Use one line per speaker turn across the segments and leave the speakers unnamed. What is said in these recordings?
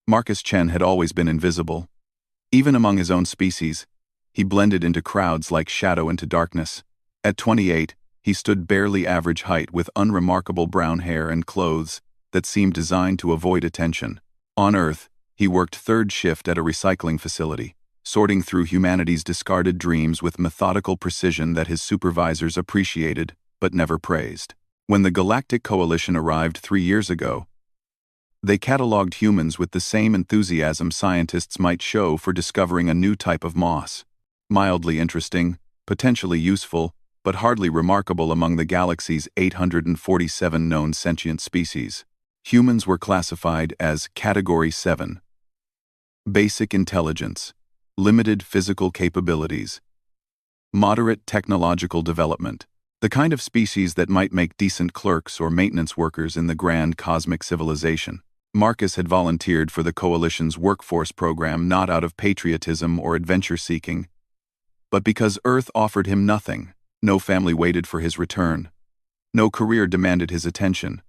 Marcus Chen had always been invisible. Even among his own species, he blended into crowds like shadow into darkness. At 28, he stood barely average height with unremarkable brown hair and clothes that seemed designed to avoid attention. On Earth, he worked third shift at a recycling facility, sorting through humanity's discarded dreams with methodical precision that his supervisors appreciated but never praised. When the Galactic Coalition arrived 3 years ago, they catalogued humans with the same enthusiasm scientists might show for discovering a new type of moss. Mildly interesting, potentially useful, but hardly remarkable among the galaxy's 847 known sentient species. Humans were classified as Category 7. Basic intelligence, limited physical capabilities, moderate technological development, the kind of species that might make decent clerks or maintenance workers in the grand cosmic civilization. Marcus had volunteered for the Coalition's workforce program not out of patriotism or adventure-seeking, but because Earth offered him nothing. No family waited for his return. No career demanded his attention.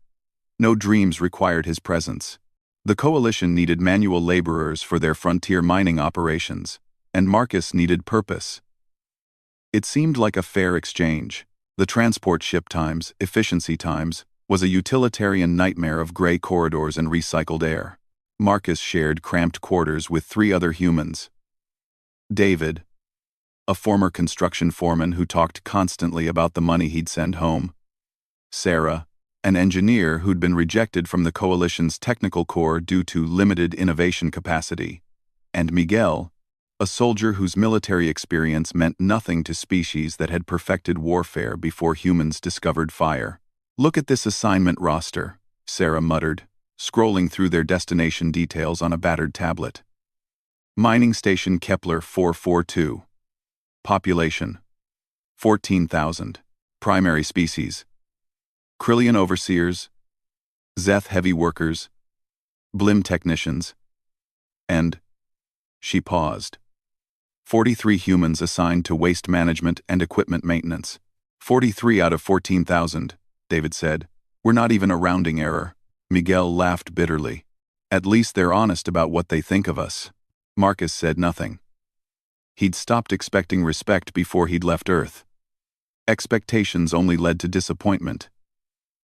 No dreams required his presence. The Coalition needed manual laborers for their frontier mining operations, and Marcus needed purpose. It seemed like a fair exchange. The transport ship times, efficiency times, was a utilitarian nightmare of gray corridors and recycled air. Marcus shared cramped quarters with 3 other humans. David, a former construction foreman who talked constantly about the money he'd send home. Sarah, an engineer who'd been rejected from the Coalition's technical corps due to limited innovation capacity. And Miguel, a soldier whose military experience meant nothing to species that had perfected warfare before humans discovered fire. "Look at this assignment roster," Sarah muttered, scrolling through their destination details on a battered tablet. Mining Station Kepler 442. Population: 14,000. Primary species: Krillian overseers, Zeth heavy workers, Blim technicians, and... She paused. 43 humans assigned to waste management and equipment maintenance. 43 out of 14,000, David said. "We're not even a rounding error." Miguel laughed bitterly. "At least they're honest about what they think of us." Marcus said nothing. He'd stopped expecting respect before he'd left Earth. Expectations only led to disappointment.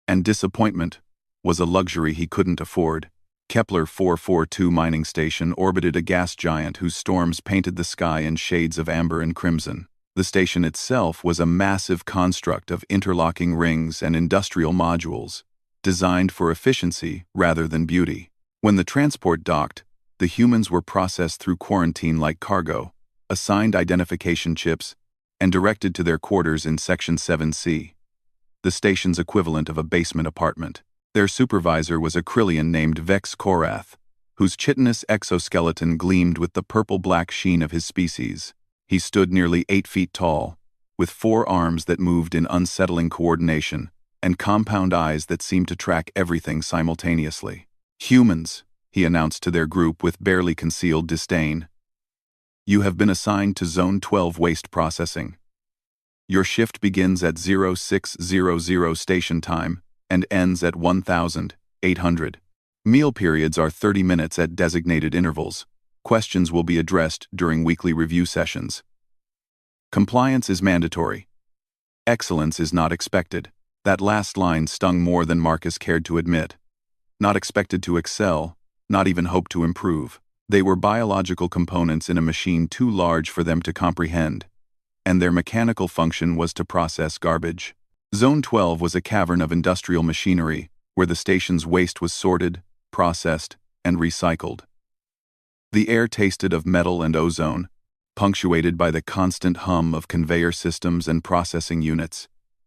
And disappointment was a luxury he couldn't afford. Kepler 442 mining station orbited a gas giant whose storms painted the sky in shades of amber and crimson. The station itself was a massive construct of interlocking rings and industrial modules, designed for efficiency rather than beauty. When the transport docked, the humans were processed through quarantine like cargo, assigned identification chips, and directed to their quarters in Section 7C, the station's equivalent of a basement apartment. Their supervisor was a Krillian named Vex Korath, whose chitinous exoskeleton gleamed with the purple-black sheen of his species. He stood nearly 8 feet tall, with 4 arms that moved in unsettling coordination, and compound eyes that seemed to track everything simultaneously. "Humans," he announced to their group with barely concealed disdain. "You have been assigned to Zone 12 waste processing. Your shift begins at 0600 station time and ends at 1800. Meal periods are 30 minutes at designated intervals. Questions will be addressed during weekly review sessions. Compliance is mandatory. Excellence is not expected." That last line stung more than Marcus cared to admit. Not expected to excel, not even hope to improve. They were biological components in a machine too large for them to comprehend, and their mechanical function was to process garbage. Zone 12 was a cavern of industrial machinery, where the station's waste was sorted, processed, and recycled. The air tasted of metal and ozone, punctuated by the constant hum of conveyor systems and processing units.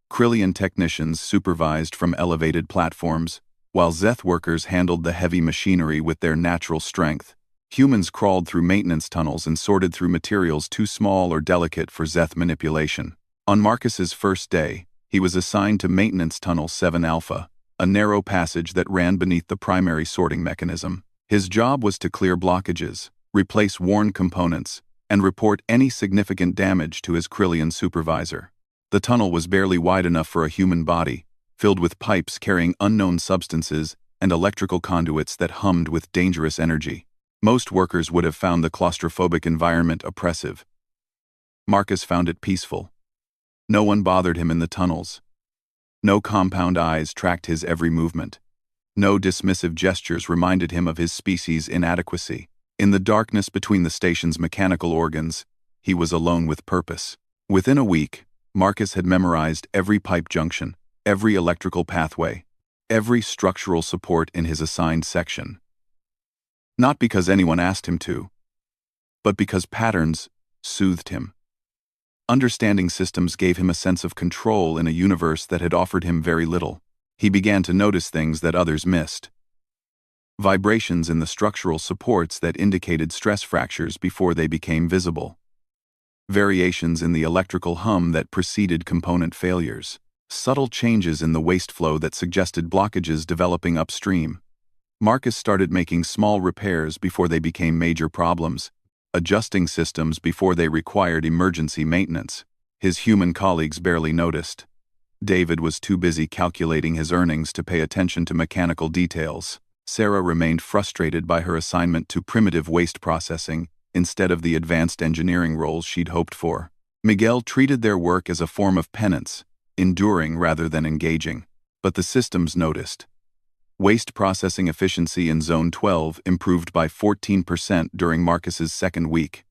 Krillian technicians supervised from elevated platforms, while Zeth workers handled the heavy machinery with their natural strength. Humans crawled through maintenance tunnels and sorted through materials too small or delicate for Zeth manipulation. On Marcus's first day, he was assigned to Maintenance Tunnel 7 Alpha, a narrow passage that ran beneath the primary sorting mechanism. His job was to clear blockages, replace worn components, and report any significant damage to his Krillian supervisor. The tunnel was barely wide enough for a human body, filled with pipes carrying unknown substances and electrical conduits that hummed with dangerous energy. Most workers would have found the claustrophobic environment oppressive. Marcus found it peaceful. No one bothered him in the tunnels. No compound eyes tracked his every movement. No dismissive gestures reminded him of his species' inadequacy. In the darkness between the station's mechanical organs, he was alone with purpose. Within a week, Marcus had memorized every pipe junction, every electrical pathway, every structural support in his assigned section. Not because anyone asked him to, but because patterns soothed him. Understanding systems gave him a sense of control in a universe that had offered him very little. He began to notice things that others missed. Vibrations in the structural supports that indicated stress fractures before they became visible. Variations in the electrical hum that preceded component failures. Subtle changes in the waste flow that suggested blockages developing upstream. Marcus started making small repairs before they became major problems, adjusting systems before they required emergency maintenance. His human colleagues barely noticed. David was too busy calculating his earnings to pay attention to mechanical details. Sarah remained frustrated by her assignment to primitive waste processing instead of the advanced engineering roles she'd hoped for. Miguel treated their work as a form of penance, enduring rather than engaging. But the systems noticed. Waste processing efficiency in Zone 12 improved by 14% during Marcus's second week.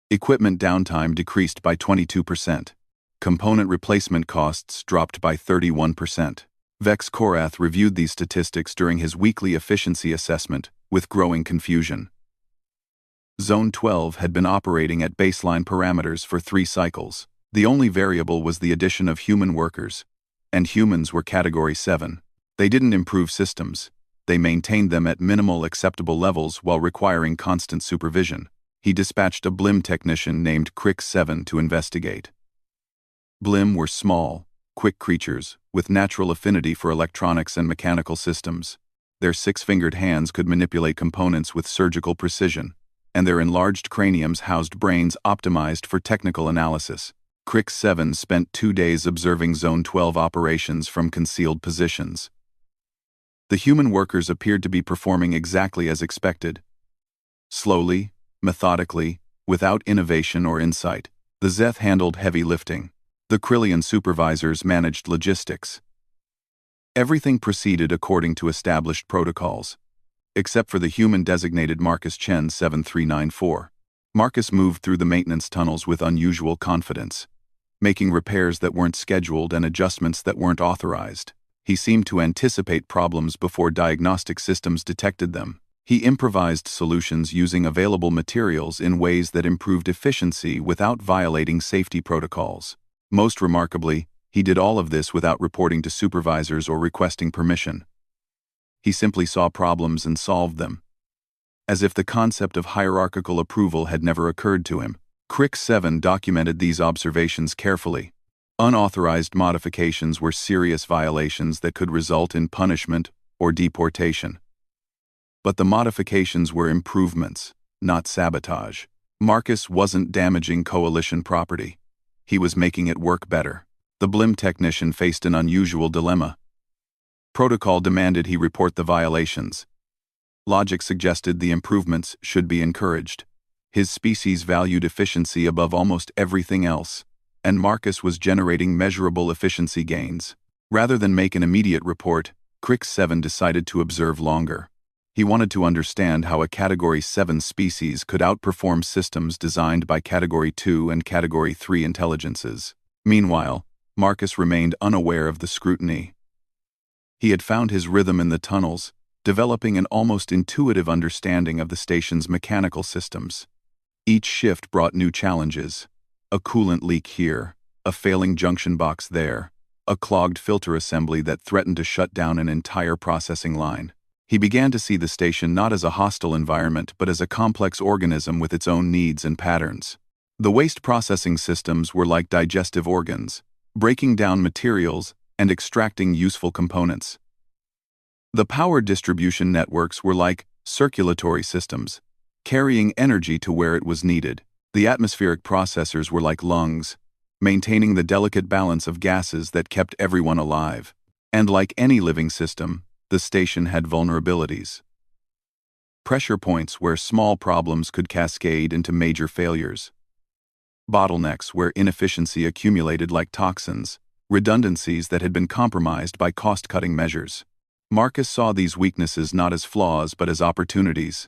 Equipment downtime decreased by 22%. Component replacement costs dropped by 31%. Vex Korath reviewed these statistics during his weekly efficiency assessment, with growing confusion. Zone 12 had been operating at baseline parameters for 3 cycles. The only variable was the addition of human workers, and humans were Category 7. They didn't improve systems. They maintained them at minimal acceptable levels while requiring constant supervision. He dispatched a BLIM technician named Crick 7 to investigate. BLIM were small, quick creatures with natural affinity for electronics and mechanical systems. Their 6-fingered hands could manipulate components with surgical precision, and their enlarged craniums housed brains optimized for technical analysis. Crick 7 spent 2 days observing Zone 12 operations from concealed positions. The human workers appeared to be performing exactly as expected. Slowly, methodically, without innovation or insight. The Zeth handled heavy lifting. The Krillian supervisors managed logistics. Everything proceeded according to established protocols, except for the human-designated Marcus Chen 7394. Marcus moved through the maintenance tunnels with unusual confidence, making repairs that weren't scheduled and adjustments that weren't authorized. He seemed to anticipate problems before diagnostic systems detected them. He improvised solutions using available materials in ways that improved efficiency without violating safety protocols. Most remarkably, he did all of this without reporting to supervisors or requesting permission. He simply saw problems and solved them, as if the concept of hierarchical approval had never occurred to him. Crick 7 documented these observations carefully. Unauthorized modifications were serious violations that could result in punishment or deportation. But the modifications were improvements, not sabotage. Marcus wasn't damaging coalition property. He was making it work better. The BLIM technician faced an unusual dilemma. Protocol demanded he report the violations. Logic suggested the improvements should be encouraged. His species valued efficiency above almost everything else, and Marcus was generating measurable efficiency gains. Rather than make an immediate report, Crick 7 decided to observe longer. He wanted to understand how a Category 7 species could outperform systems designed by Category 2 and Category 3 intelligences. Meanwhile, Marcus remained unaware of the scrutiny. He had found his rhythm in the tunnels, developing an almost intuitive understanding of the station's mechanical systems. Each shift brought new challenges. A coolant leak here, a failing junction box there, a clogged filter assembly that threatened to shut down an entire processing line. He began to see the station not as a hostile environment but as a complex organism with its own needs and patterns. The waste processing systems were like digestive organs, breaking down materials and extracting useful components. The power distribution networks were like circulatory systems, carrying energy to where it was needed. The atmospheric processors were like lungs, maintaining the delicate balance of gases that kept everyone alive. And like any living system, the station had vulnerabilities. pressure points where small problems could cascade into major failures, bottlenecks where inefficiency accumulated like toxins, redundancies that had been compromised by cost-cutting measures. Marcus saw these weaknesses not as flaws but as opportunities.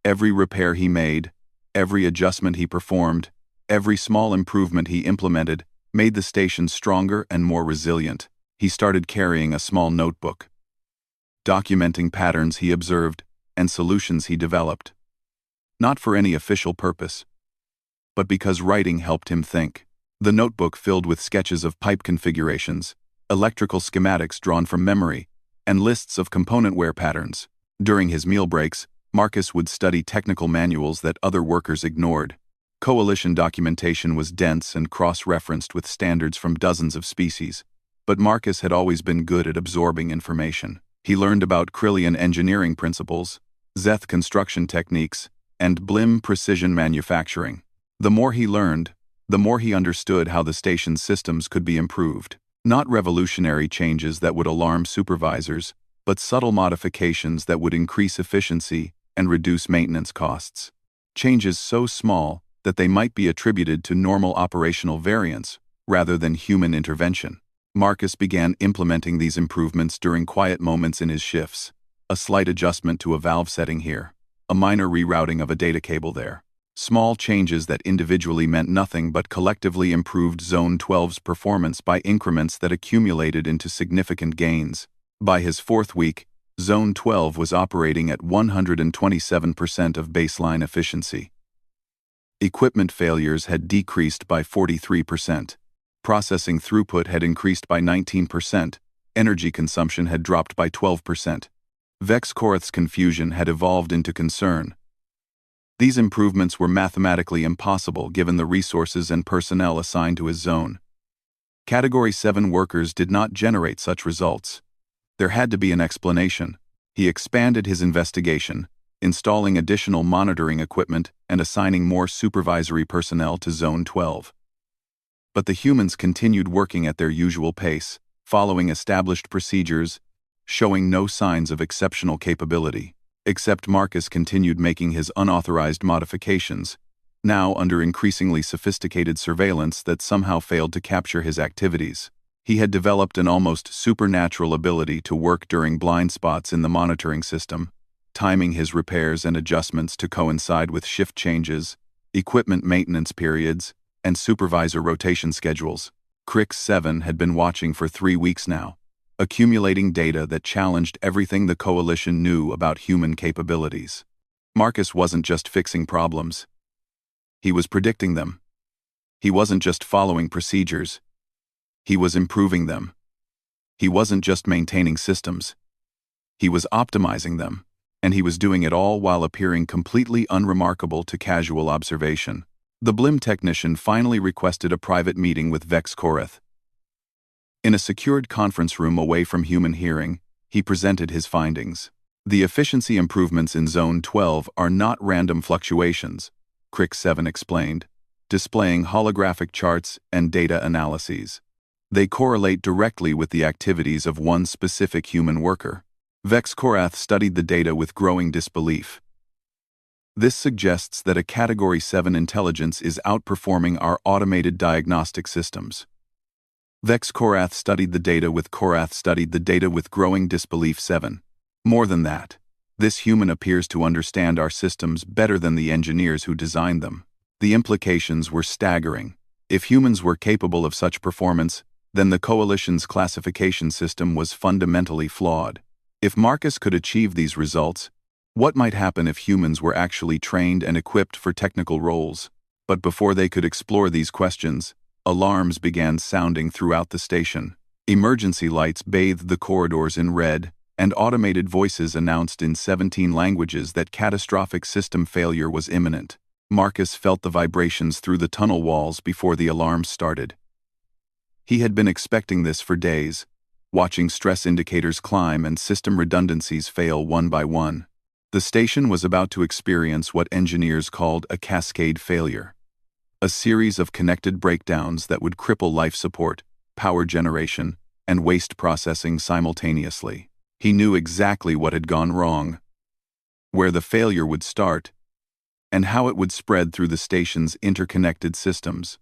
Every repair he made, every adjustment he performed, every small improvement he implemented made the station stronger and more resilient. He started carrying a small notebook, documenting patterns he observed and solutions he developed. Not for any official purpose, but because writing helped him think. The notebook filled with sketches of pipe configurations, electrical schematics drawn from memory, and lists of component wear patterns. During his meal breaks, Marcus would study technical manuals that other workers ignored. Coalition documentation was dense and cross-referenced with standards from dozens of species, but Marcus had always been good at absorbing information. He learned about Krillian engineering principles, Zeth construction techniques, and Blim precision manufacturing. The more he learned, the more he understood how the station's systems could be improved. Not revolutionary changes that would alarm supervisors, but subtle modifications that would increase efficiency and reduce maintenance costs. Changes so small that they might be attributed to normal operational variance rather than human intervention. Marcus began implementing these improvements during quiet moments in his shifts. A slight adjustment to a valve setting here, a minor rerouting of a data cable there. Small changes that individually meant nothing but collectively improved Zone 12's performance by increments that accumulated into significant gains. By his fourth week, Zone 12 was operating at 127% of baseline efficiency. Equipment failures had decreased by 43%. Processing throughput had increased by 19%. Energy consumption had dropped by 12%. Vex Korath's confusion had evolved into concern. These improvements were mathematically impossible given the resources and personnel assigned to his zone. Category 7 workers did not generate such results. There had to be an explanation. He expanded his investigation, installing additional monitoring equipment and assigning more supervisory personnel to Zone 12. But the humans continued working at their usual pace, following established procedures, showing no signs of exceptional capability. Except Marcus continued making his unauthorized modifications, now under increasingly sophisticated surveillance that somehow failed to capture his activities. He had developed an almost supernatural ability to work during blind spots in the monitoring system, timing his repairs and adjustments to coincide with shift changes, equipment maintenance periods, and supervisor rotation schedules. Crix 7 had been watching for 3 weeks now, accumulating data that challenged everything the Coalition knew about human capabilities. Marcus wasn't just fixing problems. He was predicting them. He wasn't just following procedures. He was improving them. He wasn't just maintaining systems. He was optimizing them, and he was doing it all while appearing completely unremarkable to casual observation. The Blim technician finally requested a private meeting with Vex Korath. In a secured conference room away from human hearing, he presented his findings. The efficiency improvements in Zone 12 are not random fluctuations, Crix 7 explained, displaying holographic charts and data analyses. They correlate directly with the activities of one specific human worker. Vex Korath studied the data with growing disbelief. This suggests that a Category 7 intelligence is outperforming our automated diagnostic systems. Vex Korath studied the data with growing disbelief 7. More than that, this human appears to understand our systems better than the engineers who designed them. The implications were staggering. If humans were capable of such performance, then the Coalition's classification system was fundamentally flawed. If Marcus could achieve these results, what might happen if humans were actually trained and equipped for technical roles? But before they could explore these questions, alarms began sounding throughout the station. Emergency lights bathed the corridors in red, and automated voices announced in 17 languages that catastrophic system failure was imminent. Marcus felt the vibrations through the tunnel walls before the alarms started. He had been expecting this for days, watching stress indicators climb and system redundancies fail one by one. The station was about to experience what engineers called a cascade failure. A series of connected breakdowns that would cripple life support, power generation, and waste processing simultaneously. He knew exactly what had gone wrong. where the failure would start, and how it would spread through the station's interconnected systems.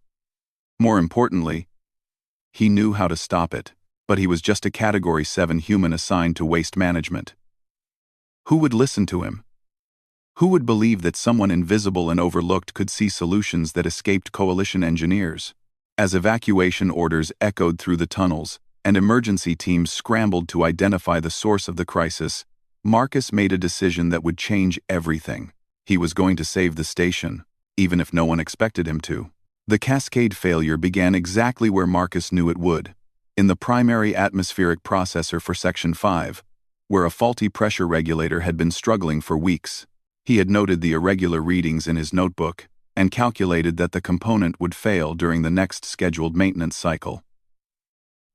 More importantly, he knew how to stop it, but he was just a Category 7 human assigned to waste management. Who would listen to him? Who would believe that someone invisible and overlooked could see solutions that escaped coalition engineers? As evacuation orders echoed through the tunnels, and emergency teams scrambled to identify the source of the crisis, Marcus made a decision that would change everything. He was going to save the station, even if no one expected him to. The cascade failure began exactly where Marcus knew it would, in the primary atmospheric processor for Section 5, where a faulty pressure regulator had been struggling for weeks. He had noted the irregular readings in his notebook and calculated that the component would fail during the next scheduled maintenance cycle.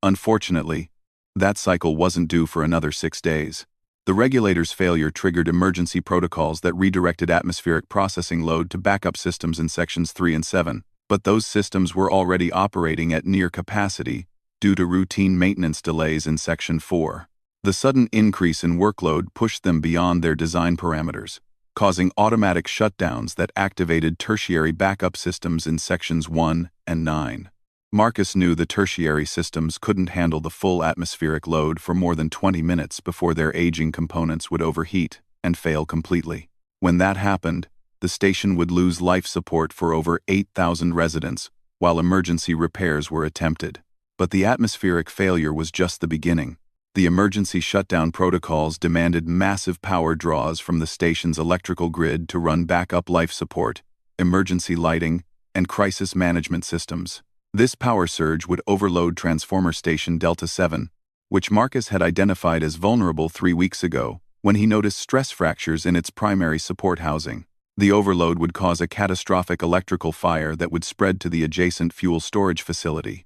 Unfortunately, that cycle wasn't due for another 6 days. The regulator's failure triggered emergency protocols that redirected atmospheric processing load to backup systems in Sections 3 and 7, but those systems were already operating at near capacity due to routine maintenance delays in Section 4. The sudden increase in workload pushed them beyond their design parameters, causing automatic shutdowns that activated tertiary backup systems in Sections 1 and 9. Marcus knew the tertiary systems couldn't handle the full atmospheric load for more than 20 minutes before their aging components would overheat and fail completely. When that happened, the station would lose life support for over 8,000 residents, while emergency repairs were attempted. But the atmospheric failure was just the beginning. The emergency shutdown protocols demanded massive power draws from the station's electrical grid to run backup life support, emergency lighting, and crisis management systems. This power surge would overload Transformer Station Delta 7, which Marcus had identified as vulnerable 3 weeks ago when he noticed stress fractures in its primary support housing. The overload would cause a catastrophic electrical fire that would spread to the adjacent fuel storage facility,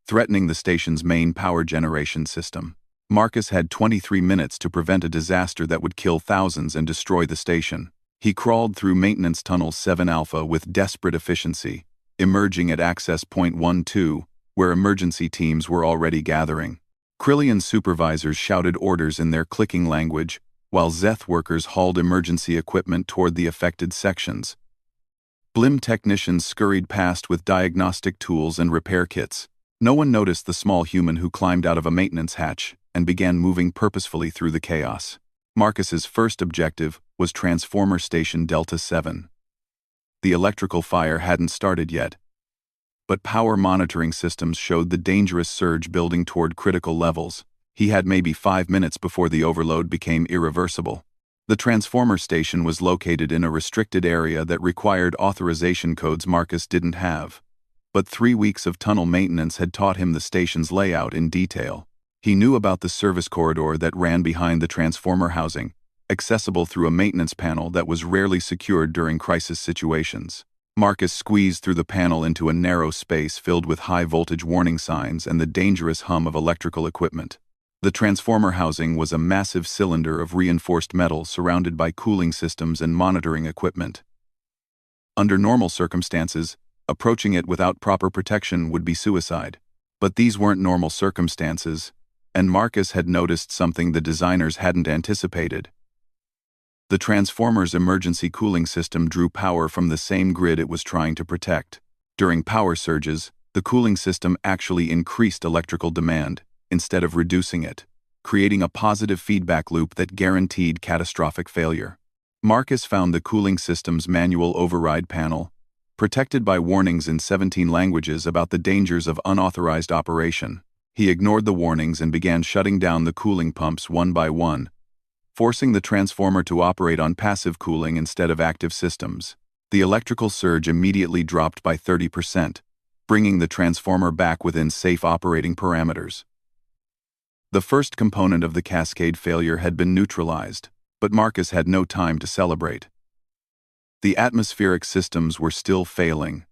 threatening the station's main power generation system. Marcus had 23 minutes to prevent a disaster that would kill thousands and destroy the station. He crawled through Maintenance Tunnel 7 Alpha with desperate efficiency, emerging at Access Point 1-2, where emergency teams were already gathering. Krillian supervisors shouted orders in their clicking language, while Zeth workers hauled emergency equipment toward the affected sections. Blim technicians scurried past with diagnostic tools and repair kits. No one noticed the small human who climbed out of a maintenance hatch and began moving purposefully through the chaos. Marcus's first objective was Transformer Station Delta 7. The electrical fire hadn't started yet, but power monitoring systems showed the dangerous surge building toward critical levels. He had maybe 5 minutes before the overload became irreversible. The transformer station was located in a restricted area that required authorization codes Marcus didn't have. But 3 weeks of tunnel maintenance had taught him the station's layout in detail. He knew about the service corridor that ran behind the transformer housing, accessible through a maintenance panel that was rarely secured during crisis situations. Marcus squeezed through the panel into a narrow space filled with high-voltage warning signs and the dangerous hum of electrical equipment. The transformer housing was a massive cylinder of reinforced metal surrounded by cooling systems and monitoring equipment. Under normal circumstances, approaching it without proper protection would be suicide. But these weren't normal circumstances, and Marcus had noticed something the designers hadn't anticipated. The transformer's emergency cooling system drew power from the same grid it was trying to protect. During power surges, the cooling system actually increased electrical demand, instead of reducing it, creating a positive feedback loop that guaranteed catastrophic failure. Marcus found the cooling system's manual override panel, protected by warnings in 17 languages about the dangers of unauthorized operation. He ignored the warnings and began shutting down the cooling pumps one by one, forcing the transformer to operate on passive cooling instead of active systems. The electrical surge immediately dropped by 30%, bringing the transformer back within safe operating parameters. The first component of the cascade failure had been neutralized, but Marcus had no time to celebrate. The atmospheric systems were still failing,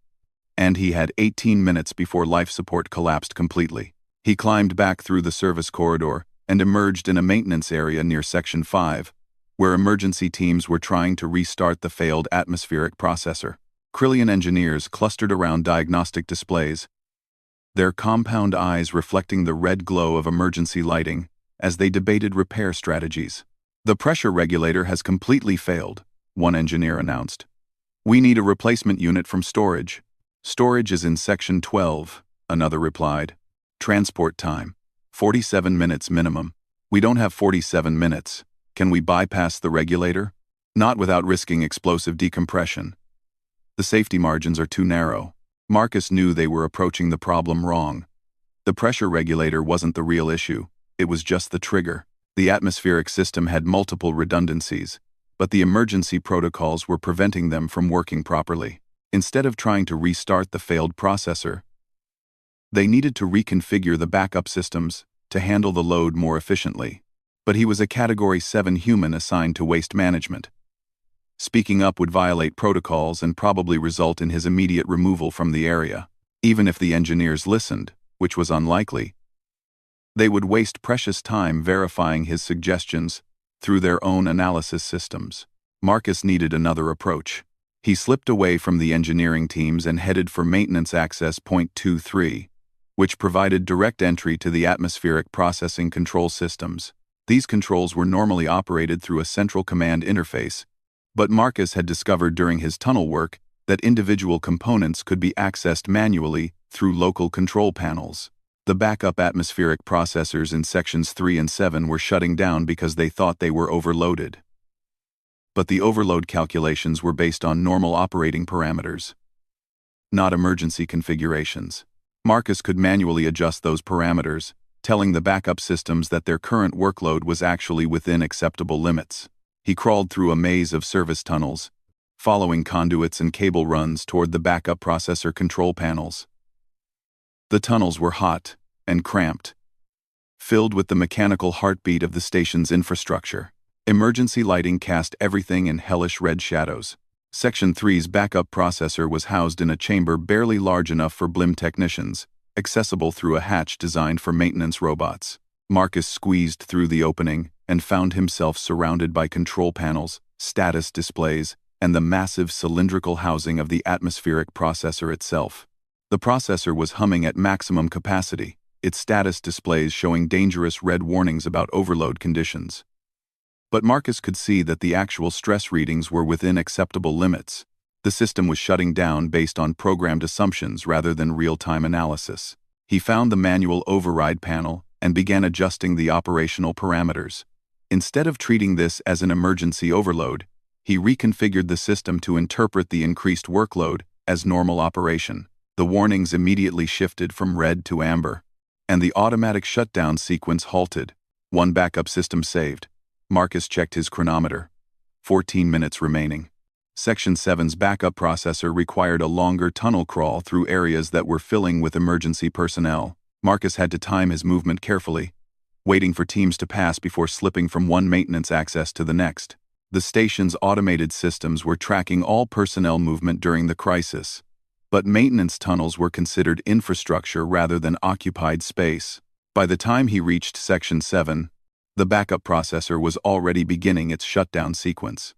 and he had 18 minutes before life support collapsed completely. He climbed back through the service corridor and emerged in a maintenance area near Section 5, where emergency teams were trying to restart the failed atmospheric processor. Krillian engineers clustered around diagnostic displays, their compound eyes reflecting the red glow of emergency lighting as they debated repair strategies. "The pressure regulator has completely failed," one engineer announced. "We need a replacement unit from storage." "Storage is in Section 12, another replied. "Transport time. 47 minutes minimum." "We don't have 47 minutes. Can we bypass the regulator?" "Not without risking explosive decompression. The safety margins are too narrow." Marcus knew they were approaching the problem wrong. The pressure regulator wasn't the real issue, it was just the trigger. The atmospheric system had multiple redundancies, but the emergency protocols were preventing them from working properly. Instead of trying to restart the failed processor, they needed to reconfigure the backup systems to handle the load more efficiently. But he was a Category 7 human assigned to waste management. Speaking up would violate protocols and probably result in his immediate removal from the area. Even if the engineers listened, which was unlikely, they would waste precious time verifying his suggestions through their own analysis systems. Marcus needed another approach. He slipped away from the engineering teams and headed for Maintenance Access Point 23, which provided direct entry to the atmospheric processing control systems. These controls were normally operated through a central command interface, but Marcus had discovered during his tunnel work that individual components could be accessed manually through local control panels. The backup atmospheric processors in Sections 3 and 7 were shutting down because they thought they were overloaded. But the overload calculations were based on normal operating parameters, not emergency configurations. Marcus could manually adjust those parameters, telling the backup systems that their current workload was actually within acceptable limits. He crawled through a maze of service tunnels, following conduits and cable runs toward the backup processor control panels. The tunnels were hot and cramped, filled with the mechanical heartbeat of the station's infrastructure. Emergency lighting cast everything in hellish red shadows. Section 3's backup processor was housed in a chamber barely large enough for BLIM technicians, accessible through a hatch designed for maintenance robots. Marcus squeezed through the opening and found himself surrounded by control panels, status displays, and the massive cylindrical housing of the atmospheric processor itself. The processor was humming at maximum capacity, its status displays showing dangerous red warnings about overload conditions. But Marcus could see that the actual stress readings were within acceptable limits. The system was shutting down based on programmed assumptions rather than real-time analysis. He found the manual override panel and began adjusting the operational parameters. Instead of treating this as an emergency overload, he reconfigured the system to interpret the increased workload as normal operation. The warnings immediately shifted from red to amber, and the automatic shutdown sequence halted. One backup system saved. Marcus checked his chronometer. 14 minutes remaining. Section 7's backup processor required a longer tunnel crawl through areas that were filling with emergency personnel. Marcus had to time his movement carefully, waiting for teams to pass before slipping from one maintenance access to the next. The station's automated systems were tracking all personnel movement during the crisis, but maintenance tunnels were considered infrastructure rather than occupied space. By the time he reached Section 7, the backup processor was already beginning its shutdown sequence.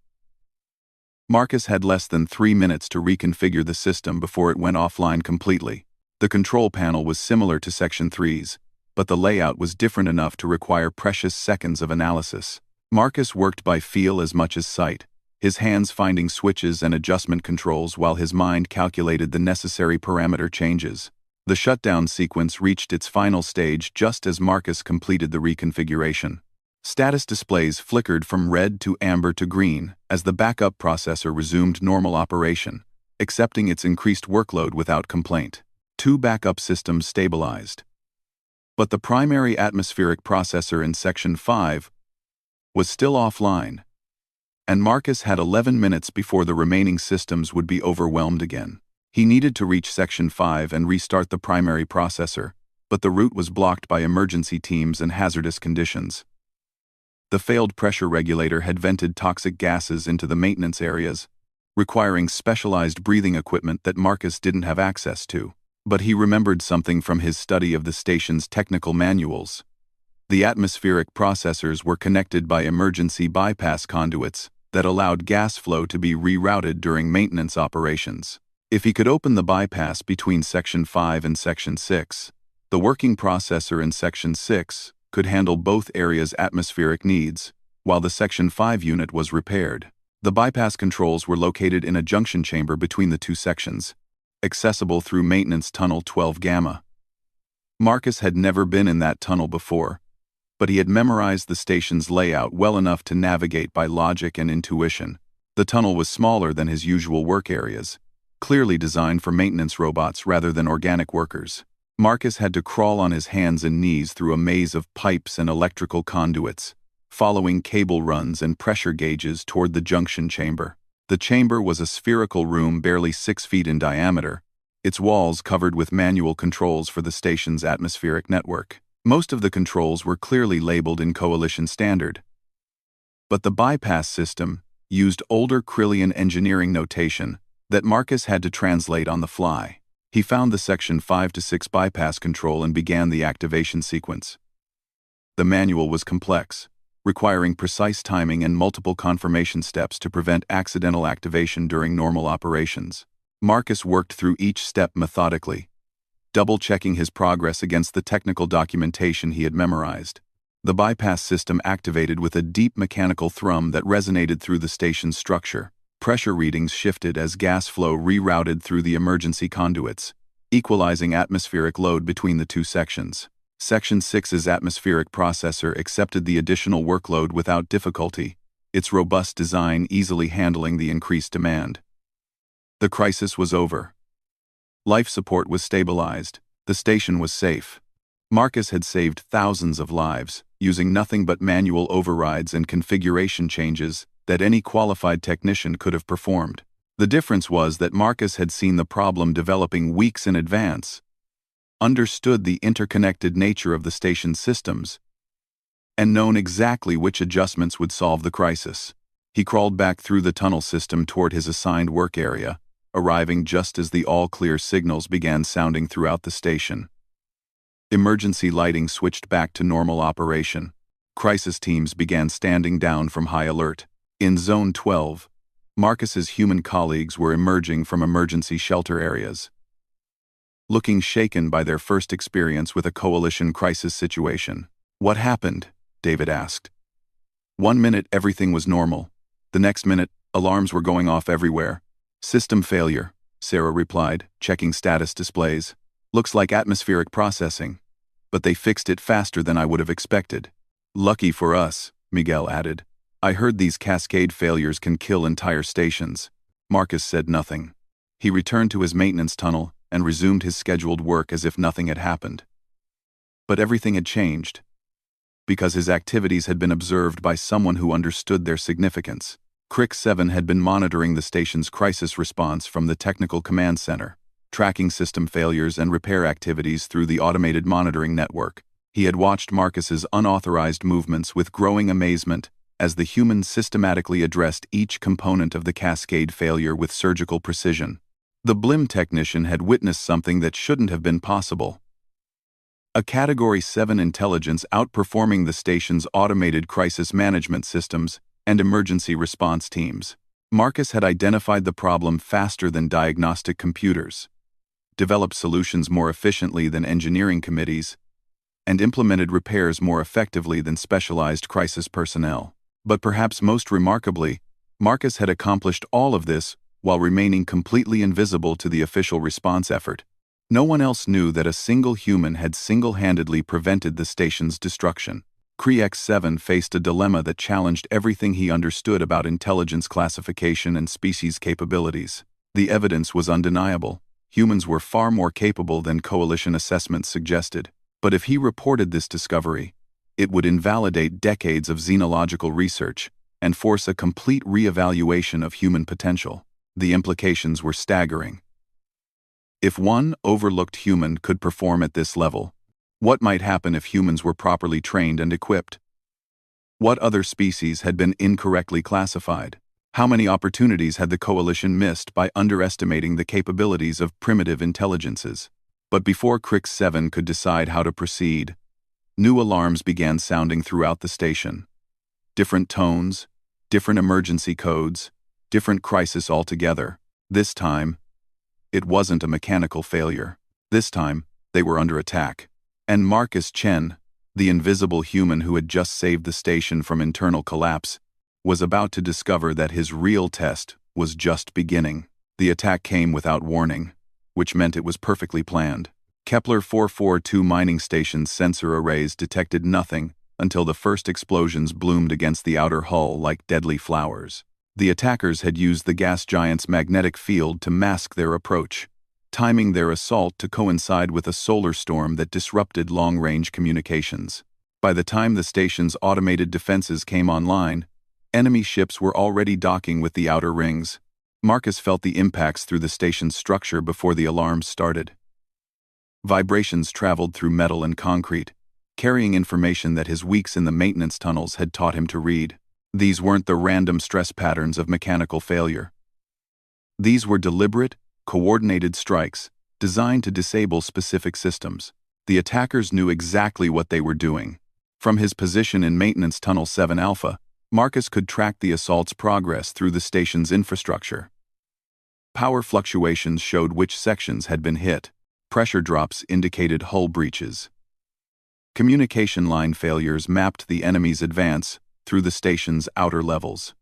Marcus had less than 3 minutes to reconfigure the system before it went offline completely. The control panel was similar to Section 3's, but the layout was different enough to require precious seconds of analysis. Marcus worked by feel as much as sight, his hands finding switches and adjustment controls while his mind calculated the necessary parameter changes. The shutdown sequence reached its final stage just as Marcus completed the reconfiguration. Status displays flickered from red to amber to green as the backup processor resumed normal operation, accepting its increased workload without complaint. 2 backup systems stabilized. But the primary atmospheric processor in Section 5 was still offline, and Marcus had 11 minutes before the remaining systems would be overwhelmed again. He needed to reach Section 5 and restart the primary processor, but the route was blocked by emergency teams and hazardous conditions. The failed pressure regulator had vented toxic gases into the maintenance areas, requiring specialized breathing equipment that Marcus didn't have access to. But he remembered something from his study of the station's technical manuals. The atmospheric processors were connected by emergency bypass conduits that allowed gas flow to be rerouted during maintenance operations. If he could open the bypass between Section 5 and Section 6, the working processor in Section 6 could handle both areas' atmospheric needs while the Section 5 unit was repaired. The bypass controls were located in a junction chamber between the two sections, accessible through Maintenance Tunnel 12 Gamma. Marcus had never been in that tunnel before, but he had memorized the station's layout well enough to navigate by logic and intuition. The tunnel was smaller than his usual work areas, clearly designed for maintenance robots rather than organic workers. Marcus had to crawl on his hands and knees through a maze of pipes and electrical conduits, following cable runs and pressure gauges toward the junction chamber. The chamber was a spherical room barely 6 feet in diameter, its walls covered with manual controls for the station's atmospheric network. Most of the controls were clearly labeled in Coalition standard, but the bypass system used older Krillian engineering notation that Marcus had to translate on the fly. He found the Section 5 to 6 bypass control and began the activation sequence. The manual was complex, requiring precise timing and multiple confirmation steps to prevent accidental activation during normal operations. Marcus worked through each step methodically, double-checking his progress against the technical documentation he had memorized. The bypass system activated with a deep mechanical thrum that resonated through the station's structure. Pressure readings shifted as gas flow rerouted through the emergency conduits, equalizing atmospheric load between the two sections. Section 6's atmospheric processor accepted the additional workload without difficulty, its robust design easily handling the increased demand. The crisis was over. Life support was stabilized. The station was safe. Marcus had saved thousands of lives, using nothing but manual overrides and configuration changes that any qualified technician could have performed. The difference was that Marcus had seen the problem developing weeks in advance, understood the interconnected nature of the station's systems, and known exactly which adjustments would solve the crisis. He crawled back through the tunnel system toward his assigned work area, arriving just as the all-clear signals began sounding throughout the station. Emergency lighting switched back to normal operation. Crisis teams began standing down from high alert. In Zone 12, Marcus's human colleagues were emerging from emergency shelter areas, looking shaken by their first experience with a coalition crisis situation. "What happened?" David asked. "1 minute everything was normal. The next minute, alarms were going off everywhere." "System failure," Sarah replied, checking status displays. "Looks like atmospheric processing, but they fixed it faster than I would have expected." "Lucky for us," Miguel added. "I heard these cascade failures can kill entire stations." Marcus said nothing. He returned to his maintenance tunnel and resumed his scheduled work as if nothing had happened. But everything had changed, because his activities had been observed by someone who understood their significance. Crick 7 had been monitoring the station's crisis response from the Technical Command Center, tracking system failures and repair activities through the automated monitoring network. He had watched Marcus's unauthorized movements with growing amazement as the human systematically addressed each component of the cascade failure with surgical precision. The BLIM technician had witnessed something that shouldn't have been possible. A Category 7 intelligence outperforming the station's automated crisis management systems and emergency response teams. Marcus had identified the problem faster than diagnostic computers, developed solutions more efficiently than engineering committees, and implemented repairs more effectively than specialized crisis personnel. But perhaps most remarkably, Marcus had accomplished all of this while remaining completely invisible to the official response effort. No one else knew that a single human had single-handedly prevented the station's destruction. Crex 7 faced a dilemma that challenged everything he understood about intelligence classification and species capabilities. The evidence was undeniable. Humans were far more capable than coalition assessments suggested. But if he reported this discovery, it would invalidate decades of xenological research and force a complete re-evaluation of human potential. The implications were staggering. If one overlooked human could perform at this level, what might happen if humans were properly trained and equipped? What other species had been incorrectly classified? How many opportunities had the coalition missed by underestimating the capabilities of primitive intelligences? But before Crix 7 could decide how to proceed, new alarms began sounding throughout the station. Different tones, different emergency codes, different crisis altogether. This time, it wasn't a mechanical failure. This time, they were under attack. And Marcus Chen, The invisible human who had just saved the station from internal collapse was about to discover that his real test was just beginning. The attack came without warning, which meant it was perfectly planned. Kepler 442 mining station's sensor arrays detected nothing until the first explosions bloomed against the outer hull like deadly flowers. The attackers had used the gas giant's magnetic field to mask their approach, timing their assault to coincide with a solar storm that disrupted long-range communications. By the time the station's automated defenses came online, enemy ships were already docking with the outer rings. Marcus felt the impacts through the station's structure before the alarms started. Vibrations traveled through metal and concrete, carrying information that his weeks in the maintenance tunnels had taught him to read. These weren't the random stress patterns of mechanical failure. These were deliberate, coordinated strikes designed to disable specific systems. The attackers knew exactly what they were doing. From his position in Maintenance Tunnel 7 Alpha, Marcus could track the assault's progress through the station's infrastructure. Power fluctuations showed which sections had been hit. Pressure drops indicated hull breaches. Communication line failures mapped the enemy's advance through the station's outer levels.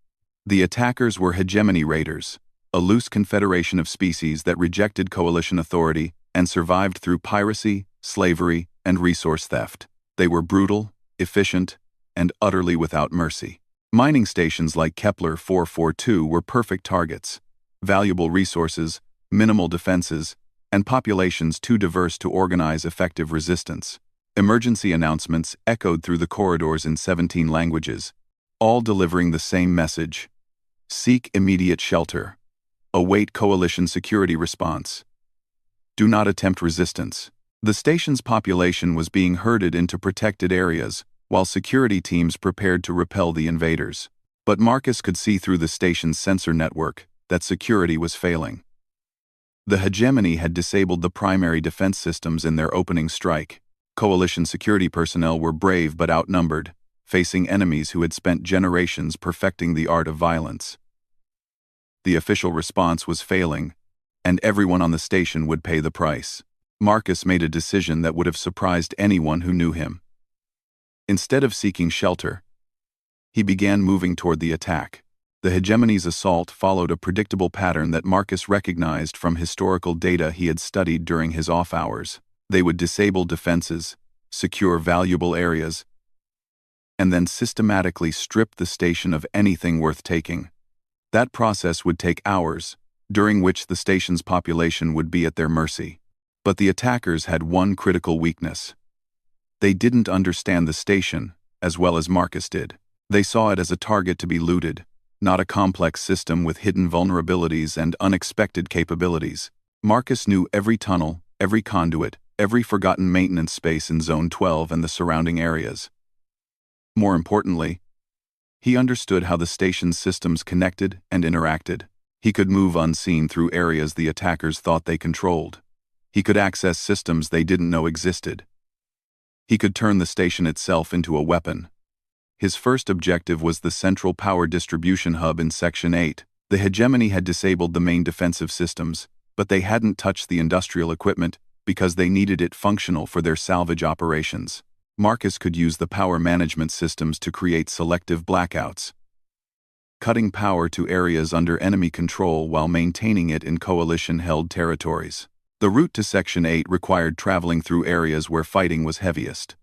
The attackers were hegemony raiders, a loose confederation of species that rejected coalition authority and survived through piracy, slavery, and resource theft. They were brutal, efficient, and utterly without mercy. Mining stations like Kepler 442 were perfect targets. Valuable resources, minimal defenses, and populations too diverse to organize effective resistance. Emergency announcements echoed through the corridors in 17 languages, all delivering the same message: seek immediate shelter. Await coalition security response. Do not attempt resistance. The station's population was being herded into protected areas, while security teams prepared to repel the invaders. But Marcus could see through the station's sensor network that security was failing. The hegemony had disabled the primary defense systems in their opening strike. Coalition security personnel were brave but outnumbered, facing enemies who had spent generations perfecting the art of violence. The official response was failing, and everyone on the station would pay the price. Marcus made a decision that would have surprised anyone who knew him. Instead of seeking shelter, he began moving toward the attack. The hegemony's assault followed a predictable pattern that Marcus recognized from historical data he had studied during his off hours. They would disable defenses, secure valuable areas, and then systematically strip the station of anything worth taking. That process would take hours, during which the station's population would be at their mercy. But the attackers had one critical weakness. They didn't understand the station as well as Marcus did. They saw it as a target to be looted, not a complex system with hidden vulnerabilities and unexpected capabilities. Marcus knew every tunnel, every conduit, every forgotten maintenance space in Zone 12 and the surrounding areas. More importantly, he understood how the station's systems connected and interacted. He could move unseen through areas the attackers thought they controlled. He could access systems they didn't know existed. He could turn the station itself into a weapon. His first objective was the central power distribution hub in Section 8. The hegemony had disabled the main defensive systems, but they hadn't touched the industrial equipment because they needed it functional for their salvage operations. Marcus could use the power management systems to create selective blackouts, cutting power to areas under enemy control while maintaining it in coalition-held territories. The route to Section 8 required traveling through areas where fighting was heaviest.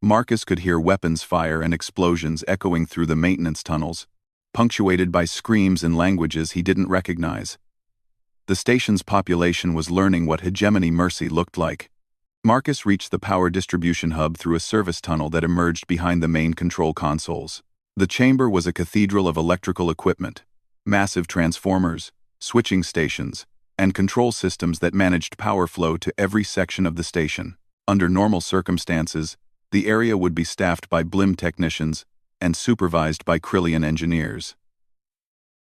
Marcus could hear weapons fire and explosions echoing through the maintenance tunnels, punctuated by screams in languages he didn't recognize. The station's population was learning what hegemony mercy looked like. Marcus reached the power distribution hub through a service tunnel that emerged behind the main control consoles. The chamber was a cathedral of electrical equipment, massive transformers, switching stations, and control systems that managed power flow to every section of the station. Under normal circumstances, the area would be staffed by BLIM technicians and supervised by Krillian engineers.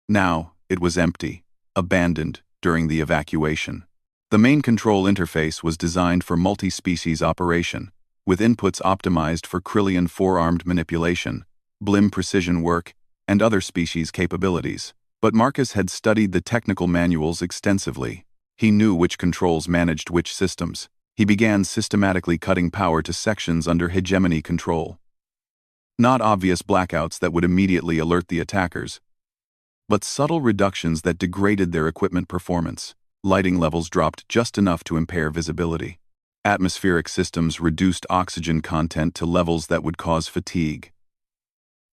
Now, it was empty, abandoned during the evacuation. The main control interface was designed for multi-species operation, with inputs optimized for Krillian four-armed manipulation, BLIM precision work, and other species capabilities. But Marcus had studied the technical manuals extensively. He knew which controls managed which systems, He began systematically cutting power to sections under hegemony control. Not obvious blackouts that would immediately alert the attackers, but subtle reductions that degraded their equipment performance. Lighting levels dropped just enough to impair visibility. Atmospheric systems reduced oxygen content to levels that would cause fatigue.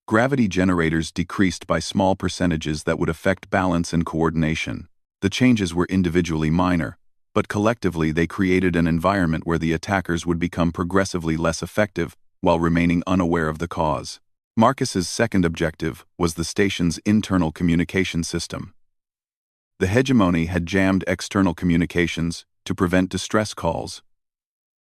Gravity generators decreased by small percentages that would affect balance and coordination. The changes were individually minor, but collectively they created an environment where the attackers would become progressively less effective while remaining unaware of the cause. Marcus's second objective was the station's internal communication system. The hegemony had jammed external communications to prevent distress calls,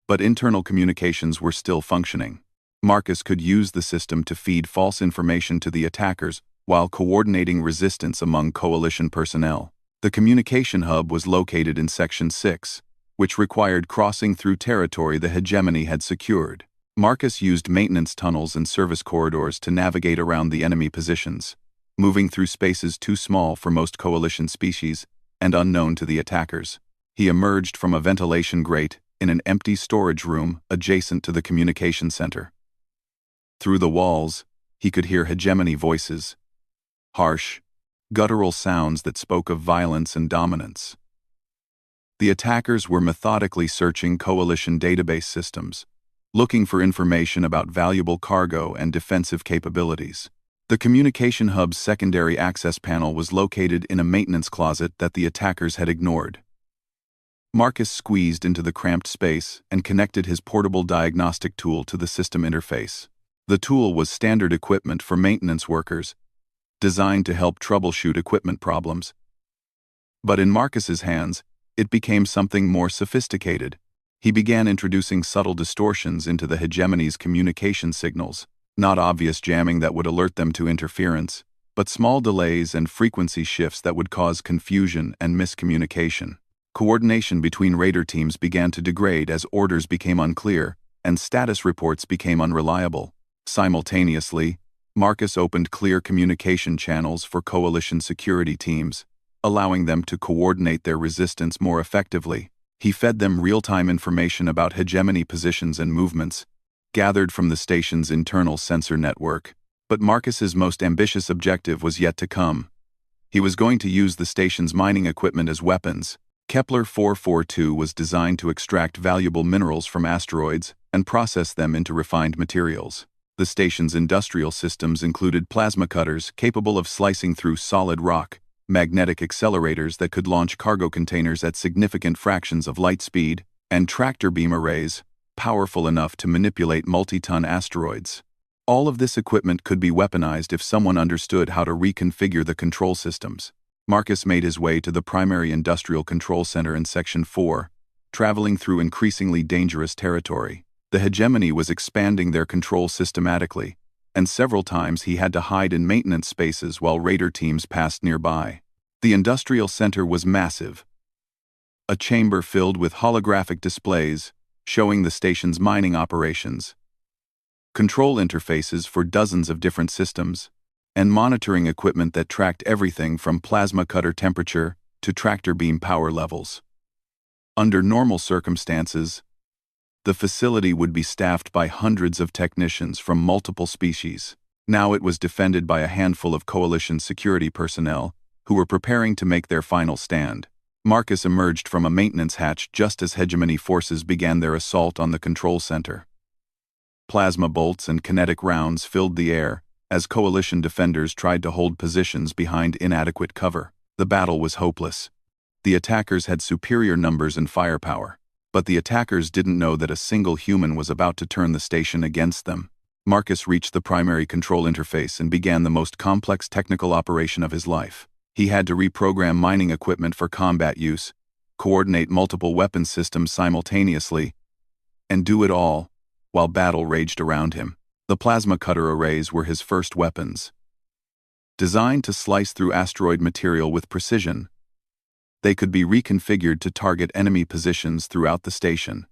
but internal communications were still functioning. Marcus could use the system to feed false information to the attackers while coordinating resistance among coalition personnel. The communication hub was located in Section 6, which required crossing through territory the hegemony had secured. Marcus used maintenance tunnels and service corridors to navigate around the enemy positions, moving through spaces too small for most coalition species and unknown to the attackers. He emerged from a ventilation grate in an empty storage room adjacent to the communication center. Through the walls, he could hear hegemony voices, harsh, guttural sounds that spoke of violence and dominance. The attackers were methodically searching coalition database systems, looking for information about valuable cargo and defensive capabilities. The communication hub's secondary access panel was located in a maintenance closet that the attackers had ignored. Marcus squeezed into the cramped space and connected his portable diagnostic tool to the system interface. The tool was standard equipment for maintenance workers, designed to help troubleshoot equipment problems. But in Marcus's hands, it became something more sophisticated. He began introducing subtle distortions into the hegemony's communication signals, not obvious jamming that would alert them to interference, but small delays and frequency shifts that would cause confusion and miscommunication. Coordination between raider teams began to degrade as orders became unclear and status reports became unreliable. Simultaneously, Marcus opened clear communication channels for coalition security teams, allowing them to coordinate their resistance more effectively. He fed them real-time information about hegemony positions and movements, gathered from the station's internal sensor network. But Marcus's most ambitious objective was yet to come. He was going to use the station's mining equipment as weapons. Kepler 442 was designed to extract valuable minerals from asteroids and process them into refined materials. The station's industrial systems included plasma cutters capable of slicing through solid rock, magnetic accelerators that could launch cargo containers at significant fractions of light speed, and tractor beam arrays, powerful enough to manipulate multi-ton asteroids. All of this equipment could be weaponized if someone understood how to reconfigure the control systems. Marcus made his way to the primary industrial control center in Section 4, traveling through increasingly dangerous territory. The hegemony was expanding their control systematically, and several times he had to hide in maintenance spaces while raider teams passed nearby. The industrial center was massive, a chamber filled with holographic displays showing the station's mining operations, control interfaces for dozens of different systems, and monitoring equipment that tracked everything from plasma cutter temperature to tractor beam power levels. Under normal circumstances, the facility would be staffed by hundreds of technicians from multiple species. Now it was defended by a handful of coalition security personnel who were preparing to make their final stand. Marcus emerged from a maintenance hatch just as hegemony forces began their assault on the control center. Plasma bolts and kinetic rounds filled the air as coalition defenders tried to hold positions behind inadequate cover. The battle was hopeless. The attackers had superior numbers and firepower, but the attackers didn't know that a single human was about to turn the station against them. Marcus reached the primary control interface and began the most complex technical operation of his life. He had to reprogram mining equipment for combat use, coordinate multiple weapon systems simultaneously, and do it all while battle raged around him. The plasma cutter arrays were his first weapons. Designed to slice through asteroid material with precision, they could be reconfigured to target enemy positions throughout the station.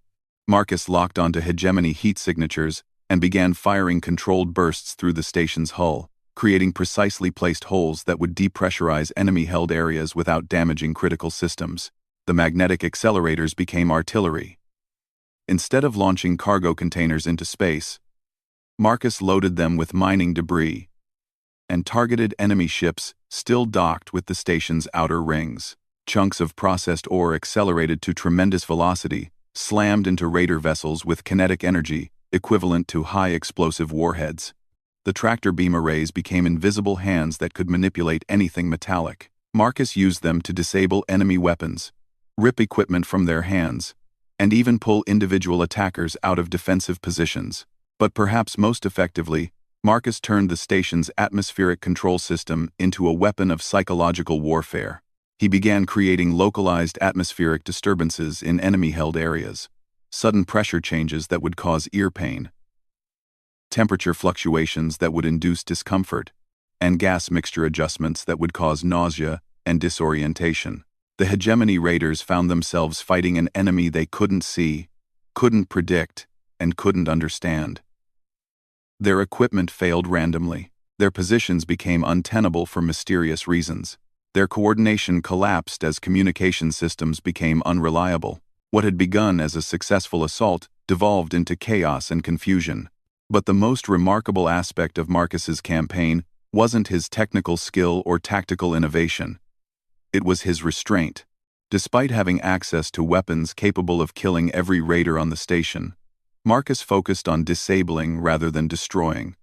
Marcus locked onto hegemony heat signatures and began firing controlled bursts through the station's hull, creating precisely placed holes that would depressurize enemy-held areas without damaging critical systems. The magnetic accelerators became artillery. Instead of launching cargo containers into space, Marcus loaded them with mining debris and targeted enemy ships still docked with the station's outer rings. Chunks of processed ore accelerated to tremendous velocity, slammed into raider vessels with kinetic energy equivalent to high explosive warheads. The tractor beam arrays became invisible hands that could manipulate anything metallic. Marcus used them to disable enemy weapons, rip equipment from their hands, and even pull individual attackers out of defensive positions. But perhaps most effectively, Marcus turned the station's atmospheric control system into a weapon of psychological warfare. He began creating localized atmospheric disturbances in enemy-held areas, sudden pressure changes that would cause ear pain, temperature fluctuations that would induce discomfort, and gas mixture adjustments that would cause nausea and disorientation. The hegemony raiders found themselves fighting an enemy they couldn't see, couldn't predict, and couldn't understand. Their equipment failed randomly. Their positions became untenable for mysterious reasons. Their coordination collapsed as communication systems became unreliable. What had begun as a successful assault devolved into chaos and confusion. But the most remarkable aspect of Marcus's campaign wasn't his technical skill or tactical innovation. It was his restraint. Despite having access to weapons capable of killing every raider on the station, Marcus focused on disabling rather than destroying,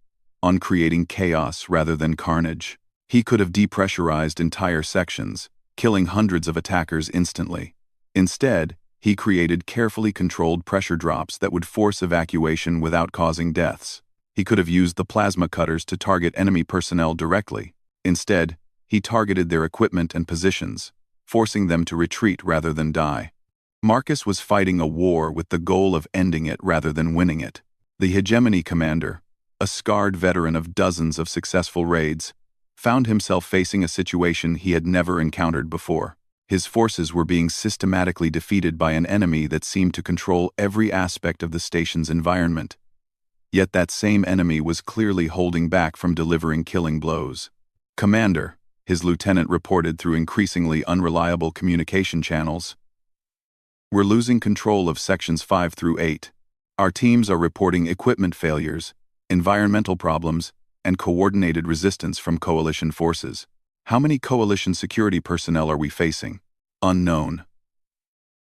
on creating chaos rather than carnage. He could have depressurized entire sections, killing hundreds of attackers instantly. Instead, he created carefully controlled pressure drops that would force evacuation without causing deaths. He could have used the plasma cutters to target enemy personnel directly. Instead, he targeted their equipment and positions, forcing them to retreat rather than die. Marcus was fighting a war with the goal of ending it rather than winning it. The hegemony commander, a scarred veteran of dozens of successful raids, found himself facing a situation he had never encountered before. His forces were being systematically defeated by an enemy that seemed to control every aspect of the station's environment. Yet that same enemy was clearly holding back from delivering killing blows. "Commander," his lieutenant reported through increasingly unreliable communication channels, "we're losing control of sections 5 through 8. Our teams are reporting equipment failures, environmental problems, and coordinated resistance from coalition forces. How many coalition security personnel are we facing?" "Unknown.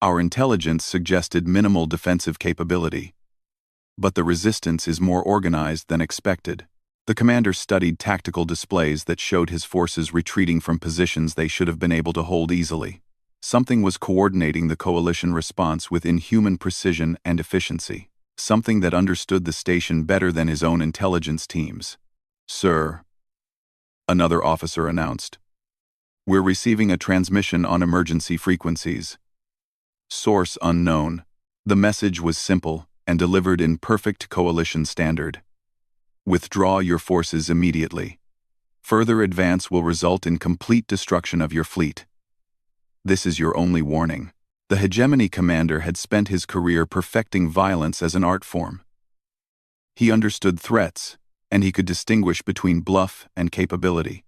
Our intelligence suggested minimal defensive capability. But the resistance is more organized than expected." The commander studied tactical displays that showed his forces retreating from positions they should have been able to hold easily. Something was coordinating the coalition response with inhuman precision and efficiency. Something that understood the station better than his own intelligence teams. "Sir," another officer announced, "we're receiving a transmission on emergency frequencies. Source unknown." The message was simple and delivered in perfect coalition standard. "Withdraw your forces immediately. Further advance will result in complete destruction of your fleet. This is your only warning." The hegemony commander had spent his career perfecting violence as an art form. He understood threats, and he could distinguish between bluff and capability.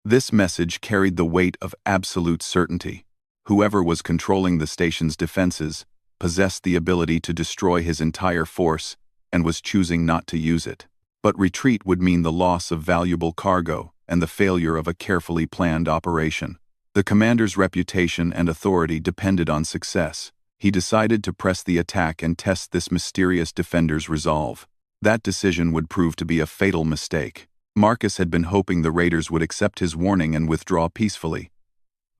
This message carried the weight of absolute certainty. Whoever was controlling the station's defenses possessed the ability to destroy his entire force and was choosing not to use it. But retreat would mean the loss of valuable cargo and the failure of a carefully planned operation. The commander's reputation and authority depended on success. He decided to press the attack and test this mysterious defender's resolve. That decision would prove to be a fatal mistake. Marcus had been hoping the raiders would accept his warning and withdraw peacefully.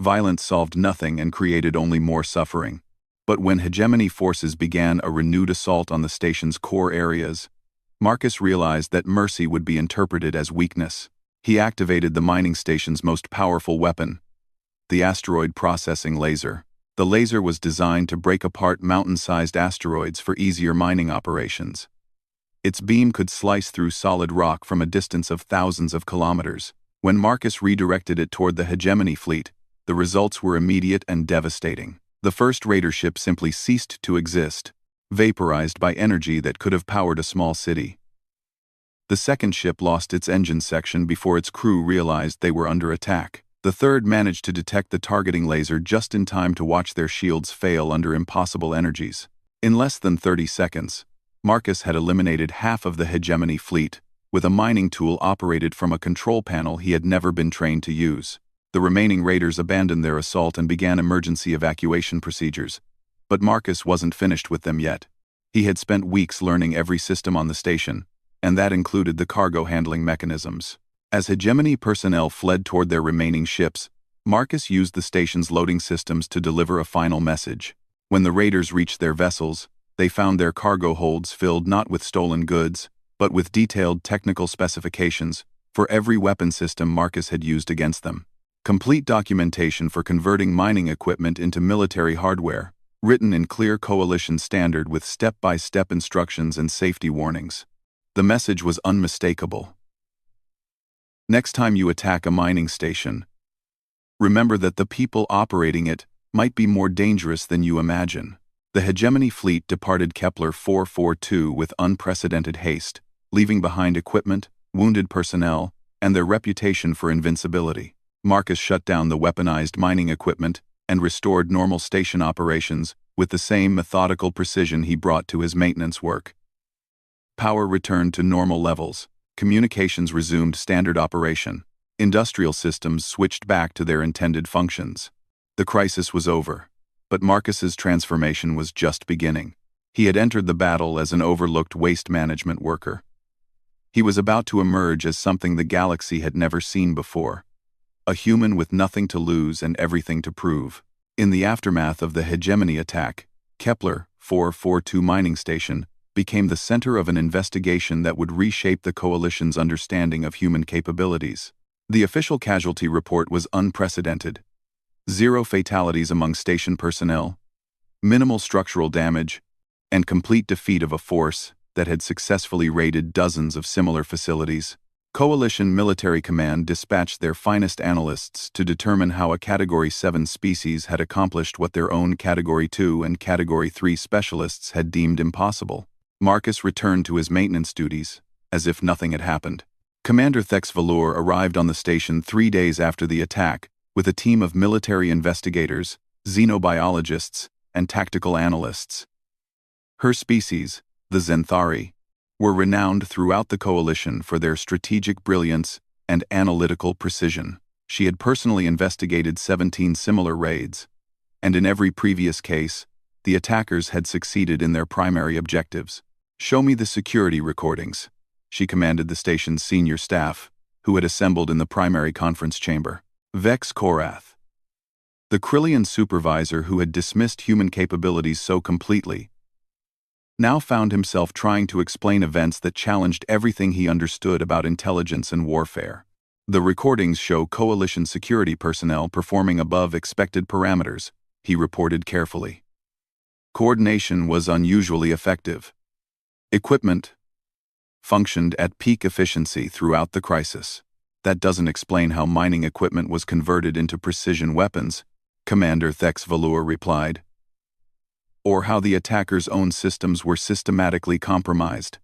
Violence solved nothing and created only more suffering. But when hegemony forces began a renewed assault on the station's core areas, Marcus realized that mercy would be interpreted as weakness. He activated the mining station's most powerful weapon, the asteroid processing laser. The laser was designed to break apart mountain-sized asteroids for easier mining operations. Its beam could slice through solid rock from a distance of thousands of kilometers. When Marcus redirected it toward the hegemony fleet, the results were immediate and devastating. The first raider ship simply ceased to exist, vaporized by energy that could have powered a small city. The second ship lost its engine section before its crew realized they were under attack. The third managed to detect the targeting laser just in time to watch their shields fail under impossible energies. In less than 30 seconds, Marcus had eliminated half of the hegemony fleet, with a mining tool operated from a control panel he had never been trained to use. The remaining raiders abandoned their assault and began emergency evacuation procedures. But Marcus wasn't finished with them yet. He had spent weeks learning every system on the station, and that included the cargo handling mechanisms. As hegemony personnel fled toward their remaining ships, Marcus used the station's loading systems to deliver a final message. When the raiders reached their vessels, they found their cargo holds filled not with stolen goods, but with detailed technical specifications for every weapon system Marcus had used against them. Complete documentation for converting mining equipment into military hardware, written in clear Coalition standard with step-by-step instructions and safety warnings. The message was unmistakable. Next time you attack a mining station, remember that the people operating it might be more dangerous than you imagine. The hegemony fleet departed Kepler 442 with unprecedented haste, leaving behind equipment, wounded personnel, and their reputation for invincibility. Marcus shut down the weaponized mining equipment and restored normal station operations with the same methodical precision he brought to his maintenance work. Power returned to normal levels. Communications resumed standard operation. Industrial systems switched back to their intended functions. The crisis was over, but Marcus's transformation was just beginning. He had entered the battle as an overlooked waste management worker. He was about to emerge as something the galaxy had never seen before. A human with nothing to lose and everything to prove. In the aftermath of the hegemony attack, Kepler 442 mining station became the center of an investigation that would reshape the Coalition's understanding of human capabilities. The official casualty report was unprecedented. 0 fatalities among station personnel, minimal structural damage, and complete defeat of a force that had successfully raided dozens of similar facilities. Coalition Military Command dispatched their finest analysts to determine how a Category 7 species had accomplished what their own Category 2 and Category 3 specialists had deemed impossible. Marcus returned to his maintenance duties, as if nothing had happened. Commander Thex Valor arrived on the station 3 days after the attack, with a team of military investigators, xenobiologists, and tactical analysts. Her species, the Zenthari, were renowned throughout the Coalition for their strategic brilliance and analytical precision. She had personally investigated 17 similar raids, and in every previous case, the attackers had succeeded in their primary objectives. "Show me the security recordings," she commanded the station's senior staff, who had assembled in the primary conference chamber. Vex Korath, the Krillian supervisor who had dismissed human capabilities so completely, now found himself trying to explain events that challenged everything he understood about intelligence and warfare. The recordings show Coalition security personnel performing above expected parameters, he reported carefully. Coordination was unusually effective. Equipment functioned at peak efficiency throughout the crisis. That doesn't explain how mining equipment was converted into precision weapons, Commander Thex Valor replied. Or how the attackers' own systems were systematically compromised.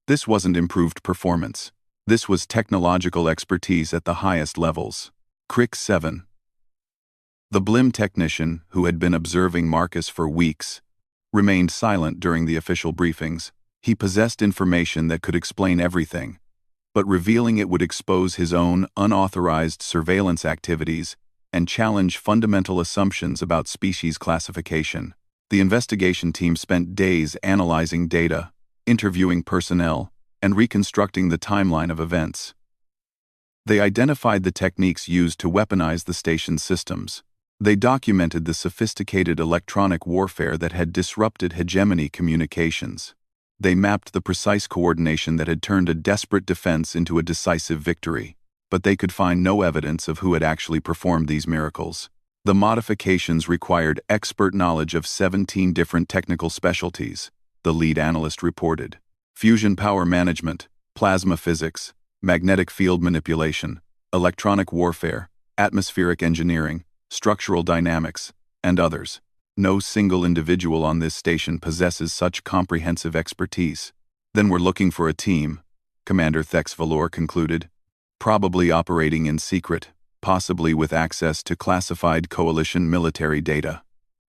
This wasn't improved performance. This was technological expertise at the highest levels. Crick 7. The Blim technician, who had been observing Marcus for weeks, remained silent during the official briefings. He possessed information that could explain everything, but revealing it would expose his own unauthorized surveillance activities and challenge fundamental assumptions about species classification. The investigation team spent days analyzing data, interviewing personnel, and reconstructing the timeline of events. They identified the techniques used to weaponize the station's systems. They documented the sophisticated electronic warfare that had disrupted hegemony communications. They mapped the precise coordination that had turned a desperate defense into a decisive victory, but they could find no evidence of who had actually performed these miracles. The modifications required expert knowledge of 17 different technical specialties, the lead analyst reported. Fusion power management, plasma physics, magnetic field manipulation, electronic warfare, atmospheric engineering, structural dynamics, and others. No single individual on this station possesses such comprehensive expertise. Then we're looking for a team, Commander Thex Valor concluded, probably operating in secret, possibly with access to classified Coalition military data.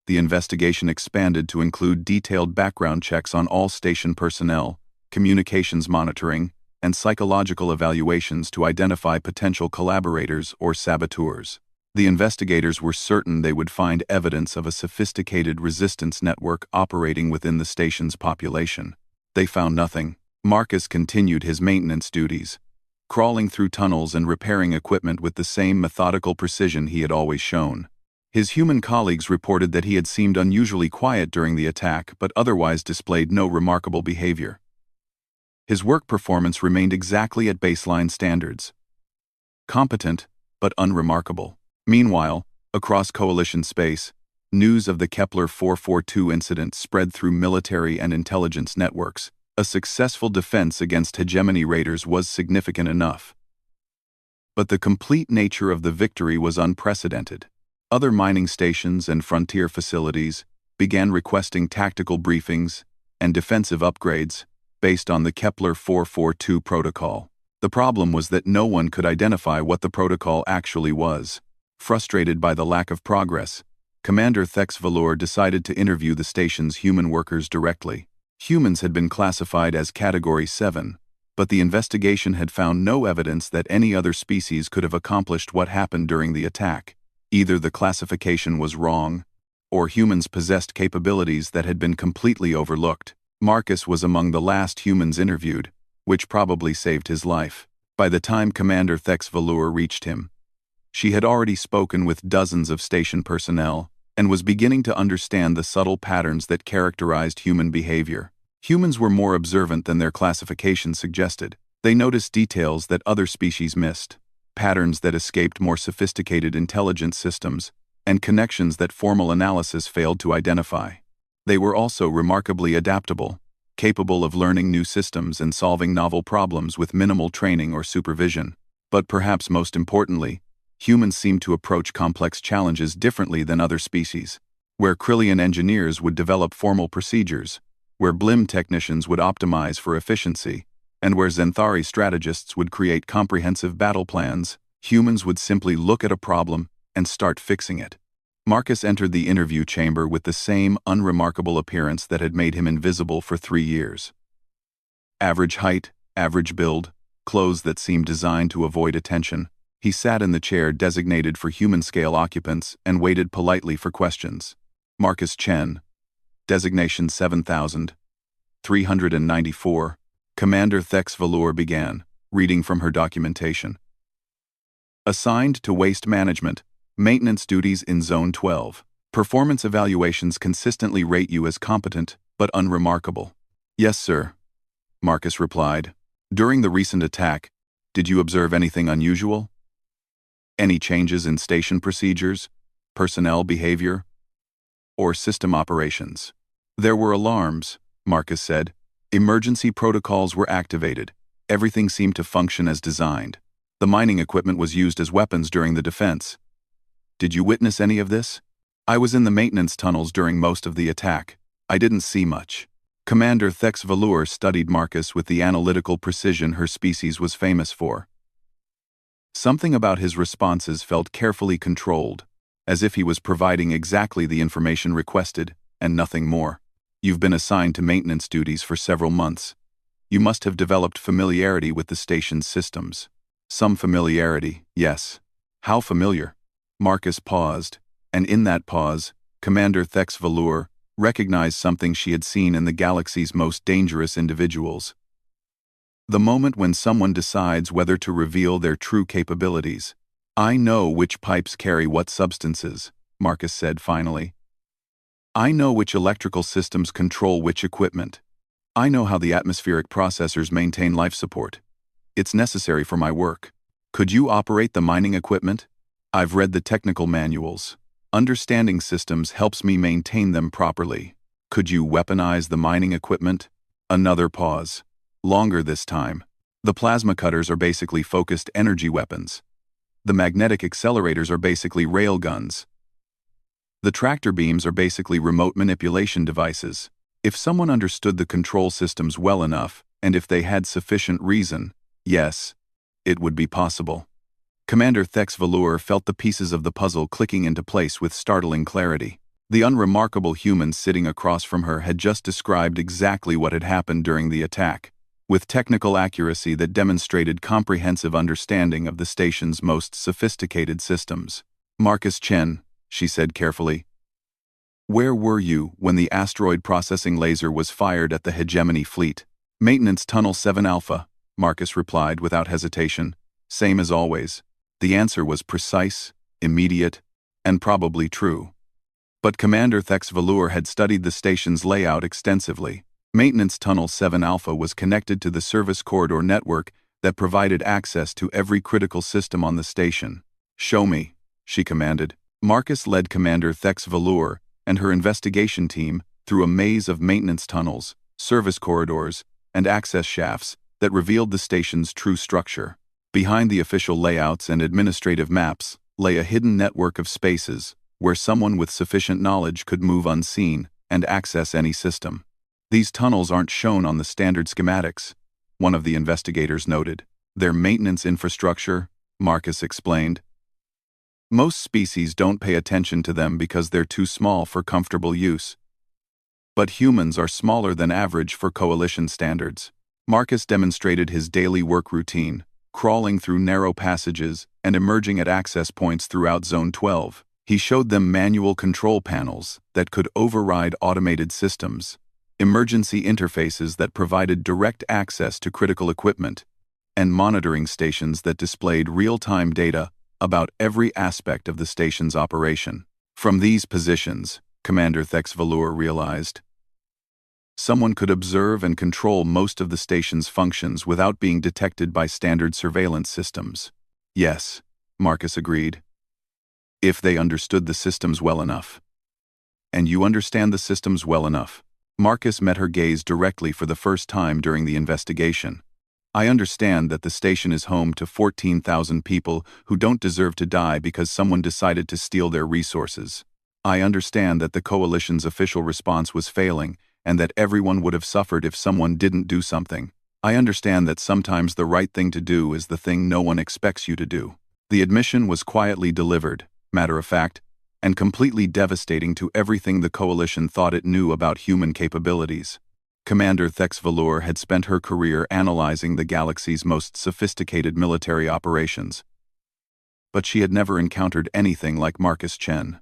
the investigation expanded to include detailed background checks on all station personnel, communications monitoring, and psychological evaluations to identify potential collaborators or saboteurs. The investigators were certain they would find evidence of a sophisticated resistance network operating within the station's population. They found nothing. Marcus continued his maintenance duties, crawling through tunnels and repairing equipment with the same methodical precision he had always shown. His human colleagues reported that he had seemed unusually quiet during the attack but otherwise displayed no remarkable behavior. His work performance remained exactly at baseline standards. Competent, but unremarkable. Meanwhile, across Coalition space, news of the Kepler 442 incident spread through military and intelligence networks. A successful defense against hegemony raiders was significant enough. But the complete nature of the victory was unprecedented. Other mining stations and frontier facilities began requesting tactical briefings and defensive upgrades based on the Kepler 442 protocol. The problem was that no one could identify what the protocol actually was. Frustrated by the lack of progress, Commander Thex Valor decided to interview the station's human workers directly. Humans had been classified as Category 7, but the investigation had found no evidence that any other species could have accomplished what happened during the attack. Either the classification was wrong, or humans possessed capabilities that had been completely overlooked. Marcus was among the last humans interviewed, which probably saved his life. By the time Commander Thex Valor reached him, she had already spoken with dozens of station personnel and was beginning to understand the subtle patterns that characterized human behavior. Humans were more observant than their classification suggested. They noticed details that other species missed, patterns that escaped more sophisticated intelligence systems, and connections that formal analysis failed to identify. They were also remarkably adaptable, capable of learning new systems and solving novel problems with minimal training or supervision. But perhaps most importantly, humans seemed to approach complex challenges differently than other species. Where Krillian engineers would develop formal procedures, where Blim technicians would optimize for efficiency, and where Zenthari strategists would create comprehensive battle plans, humans would simply look at a problem and start fixing it. Marcus entered the interview chamber with the same unremarkable appearance that had made him invisible for 3 years. Average height, average build, clothes that seemed designed to avoid attention. He sat in the chair designated for human-scale occupants and waited politely for questions. Marcus Chen, designation 7394, Commander Thex Valor began, reading from her documentation. Assigned to waste management, maintenance duties in Zone 12. Performance evaluations consistently rate you as competent, but unremarkable. Yes, sir, Marcus replied. During the recent attack, did you observe anything unusual? Any changes in station procedures, personnel behavior, or system operations? There were alarms, Marcus said. Emergency protocols were activated. Everything seemed to function as designed. The mining equipment was used as weapons during the defense. Did you witness any of this? I was in the maintenance tunnels during most of the attack. I didn't see much. Commander Thex Valor studied Marcus with the analytical precision her species was famous for. Something about his responses felt carefully controlled, as if he was providing exactly the information requested, and nothing more. You've been assigned to maintenance duties for several months. You must have developed familiarity with the station's systems. Some familiarity, yes. How familiar? Marcus paused, and in that pause, Commander Thex Valor recognized something she had seen in the galaxy's most dangerous individuals. The moment when someone decides whether to reveal their true capabilities. I know which pipes carry what substances, Marcus said finally. I know which electrical systems control which equipment. I know how the atmospheric processors maintain life support. It's necessary for my work. Could you operate the mining equipment? I've read the technical manuals. Understanding systems helps me maintain them properly. Could you weaponize the mining equipment? Another pause. Longer this time. The plasma cutters are basically focused energy weapons. The magnetic accelerators are basically railguns. The tractor beams are basically remote manipulation devices. If someone understood the control systems well enough, and if they had sufficient reason, yes, it would be possible. Commander Thex Valor felt the pieces of the puzzle clicking into place with startling clarity. The unremarkable human sitting across from her had just described exactly what had happened during the attack, with technical accuracy that demonstrated comprehensive understanding of the station's most sophisticated systems. "Marcus Chen," she said carefully, "where were you when the asteroid processing laser was fired at the Hegemony fleet?" "Maintenance Tunnel 7 Alpha," Marcus replied without hesitation. Same as always. The answer was precise, immediate, and probably true. But Commander Thex Velour had studied the station's layout extensively. Maintenance Tunnel 7 Alpha was connected to the service corridor network that provided access to every critical system on the station. "Show me," she commanded. Marcus led Commander Thex Velour and her investigation team through a maze of maintenance tunnels, service corridors, and access shafts that revealed the station's true structure. Behind the official layouts and administrative maps lay a hidden network of spaces where someone with sufficient knowledge could move unseen and access any system. "These tunnels aren't shown on the standard schematics," one of the investigators noted. "They're maintenance infrastructure," Marcus explained. "Most species don't pay attention to them because they're too small for comfortable use. But humans are smaller than average for coalition standards." Marcus demonstrated his daily work routine, crawling through narrow passages and emerging at access points throughout Zone 12. He showed them manual control panels that could override automated systems, emergency interfaces that provided direct access to critical equipment, and monitoring stations that displayed real-time data about every aspect of the station's operation. From these positions, Commander Thex Velour realized, someone could observe and control most of the station's functions without being detected by standard surveillance systems. "Yes," Marcus agreed, "if they understood the systems well enough." "And you understand the systems well enough." Marcus met her gaze directly for the first time during the investigation. "I understand that the station is home to 14,000 people who don't deserve to die because someone decided to steal their resources. I understand that the Coalition's official response was failing and that everyone would have suffered if someone didn't do something. I understand that sometimes the right thing to do is the thing no one expects you to do." The admission was quietly delivered, matter of fact, and completely devastating to everything the Coalition thought it knew about human capabilities. Commander Thex Velour had spent her career analyzing the galaxy's most sophisticated military operations. But she had never encountered anything like Marcus Chen.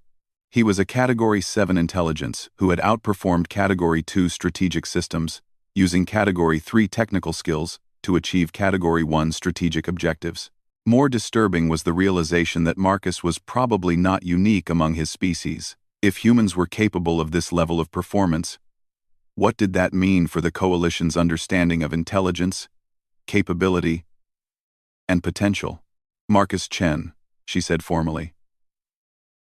He was a Category 7 intelligence who had outperformed Category 2 strategic systems, using Category 3 technical skills to achieve Category 1 strategic objectives. More disturbing was the realization that Marcus was probably not unique among his species. If humans were capable of this level of performance, what did that mean for the Coalition's understanding of intelligence, capability, and potential? "Marcus Chen," she said formally,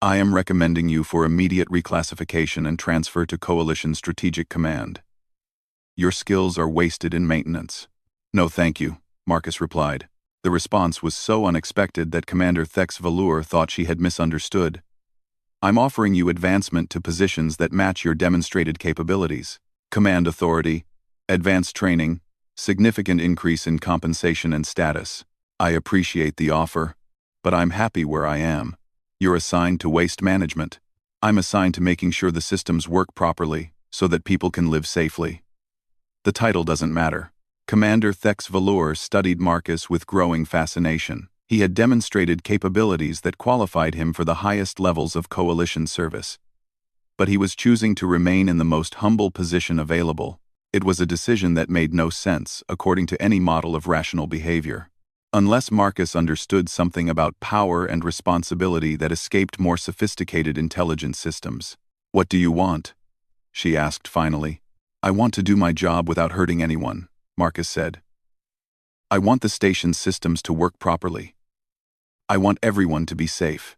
"I am recommending you for immediate reclassification and transfer to Coalition Strategic Command. Your skills are wasted in maintenance." "No thank you," Marcus replied. The response was so unexpected that Commander Thex Velour thought she had misunderstood. "I'm offering you advancement to positions that match your demonstrated capabilities. Command authority, advanced training, significant increase in compensation and status. I appreciate the offer, but I'm happy where I am. You're assigned to waste management. I'm assigned to making sure the systems work properly so that people can live safely." The title doesn't matter. Commander Thex Velour studied Marcus with growing fascination. He had demonstrated capabilities that qualified him for the highest levels of Coalition service. But he was choosing to remain in the most humble position available. It was a decision that made no sense according to any model of rational behavior. Unless Marcus understood something about power and responsibility that escaped more sophisticated intelligence systems. "What do you want?" she asked finally. "I want to do my job without hurting anyone," Marcus said. "I want the station's systems to work properly. I want everyone to be safe.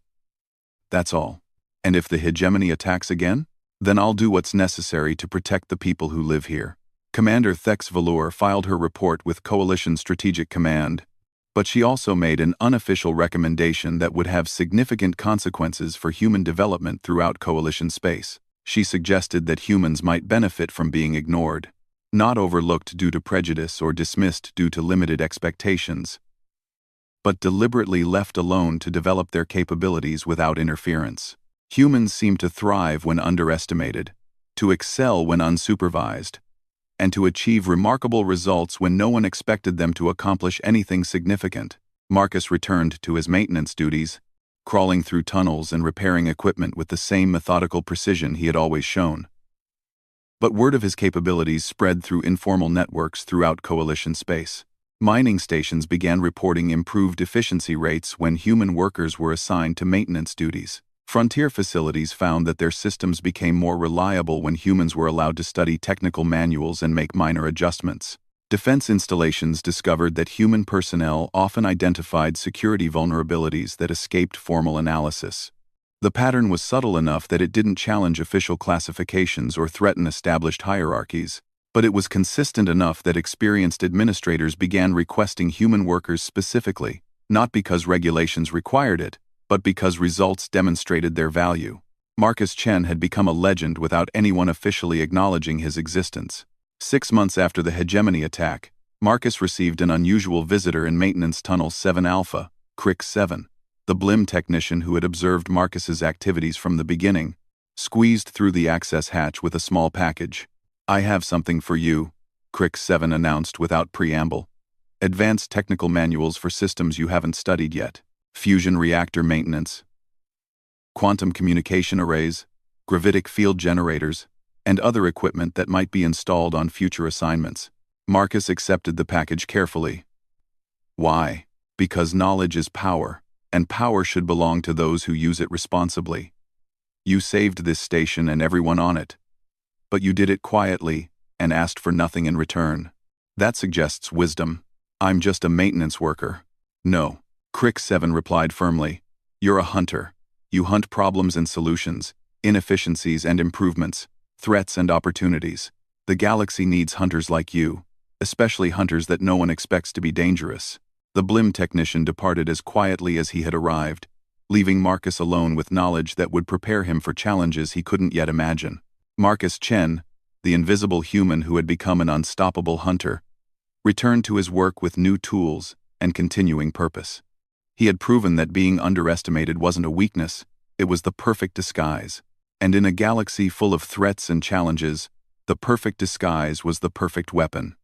That's all. And if the hegemony attacks again, then I'll do what's necessary to protect the people who live here." Commander Thex Velour filed her report with Coalition Strategic Command, but she also made an unofficial recommendation that would have significant consequences for human development throughout Coalition space. She suggested that humans might benefit from being ignored, not overlooked due to prejudice or dismissed due to limited expectations, but deliberately left alone to develop their capabilities without interference. Humans seem to thrive when underestimated, to excel when unsupervised, and to achieve remarkable results when no one expected them to accomplish anything significant. Marcus returned to his maintenance duties, crawling through tunnels and repairing equipment with the same methodical precision he had always shown. But word of his capabilities spread through informal networks throughout Coalition space. Mining stations began reporting improved efficiency rates when human workers were assigned to maintenance duties. Frontier facilities found that their systems became more reliable when humans were allowed to study technical manuals and make minor adjustments. Defense installations discovered that human personnel often identified security vulnerabilities that escaped formal analysis. The pattern was subtle enough that it didn't challenge official classifications or threaten established hierarchies, but it was consistent enough that experienced administrators began requesting human workers specifically, not because regulations required it, but because results demonstrated their value. Marcus Chen had become a legend without anyone officially acknowledging his existence. 6 months after the hegemony attack, Marcus received an unusual visitor in Maintenance Tunnel 7 Alpha, Crick 7. The BLIM technician who had observed Marcus's activities from the beginning squeezed through the access hatch with a small package. "I have something for you," Crick 7 announced without preamble. "Advanced technical manuals for systems you haven't studied yet. Fusion reactor maintenance, quantum communication arrays, gravitic field generators, and other equipment that might be installed on future assignments." Marcus accepted the package carefully. Why? Because knowledge is power, and power should belong to those who use it responsibly. You saved this station and everyone on it, but you did it quietly and asked for nothing in return. That suggests wisdom. "I'm just a maintenance worker." "No," Crick 7 replied firmly. "You're a hunter. You hunt problems and solutions, inefficiencies and improvements, threats and opportunities. The galaxy needs hunters like you, especially hunters that no one expects to be dangerous." The BLIM technician departed as quietly as he had arrived, leaving Marcus alone with knowledge that would prepare him for challenges he couldn't yet imagine. Marcus Chen, the invisible human who had become an unstoppable hunter, returned to his work with new tools and continuing purpose. He had proven that being underestimated wasn't a weakness, it was the perfect disguise. And in a galaxy full of threats and challenges, the perfect disguise was the perfect weapon.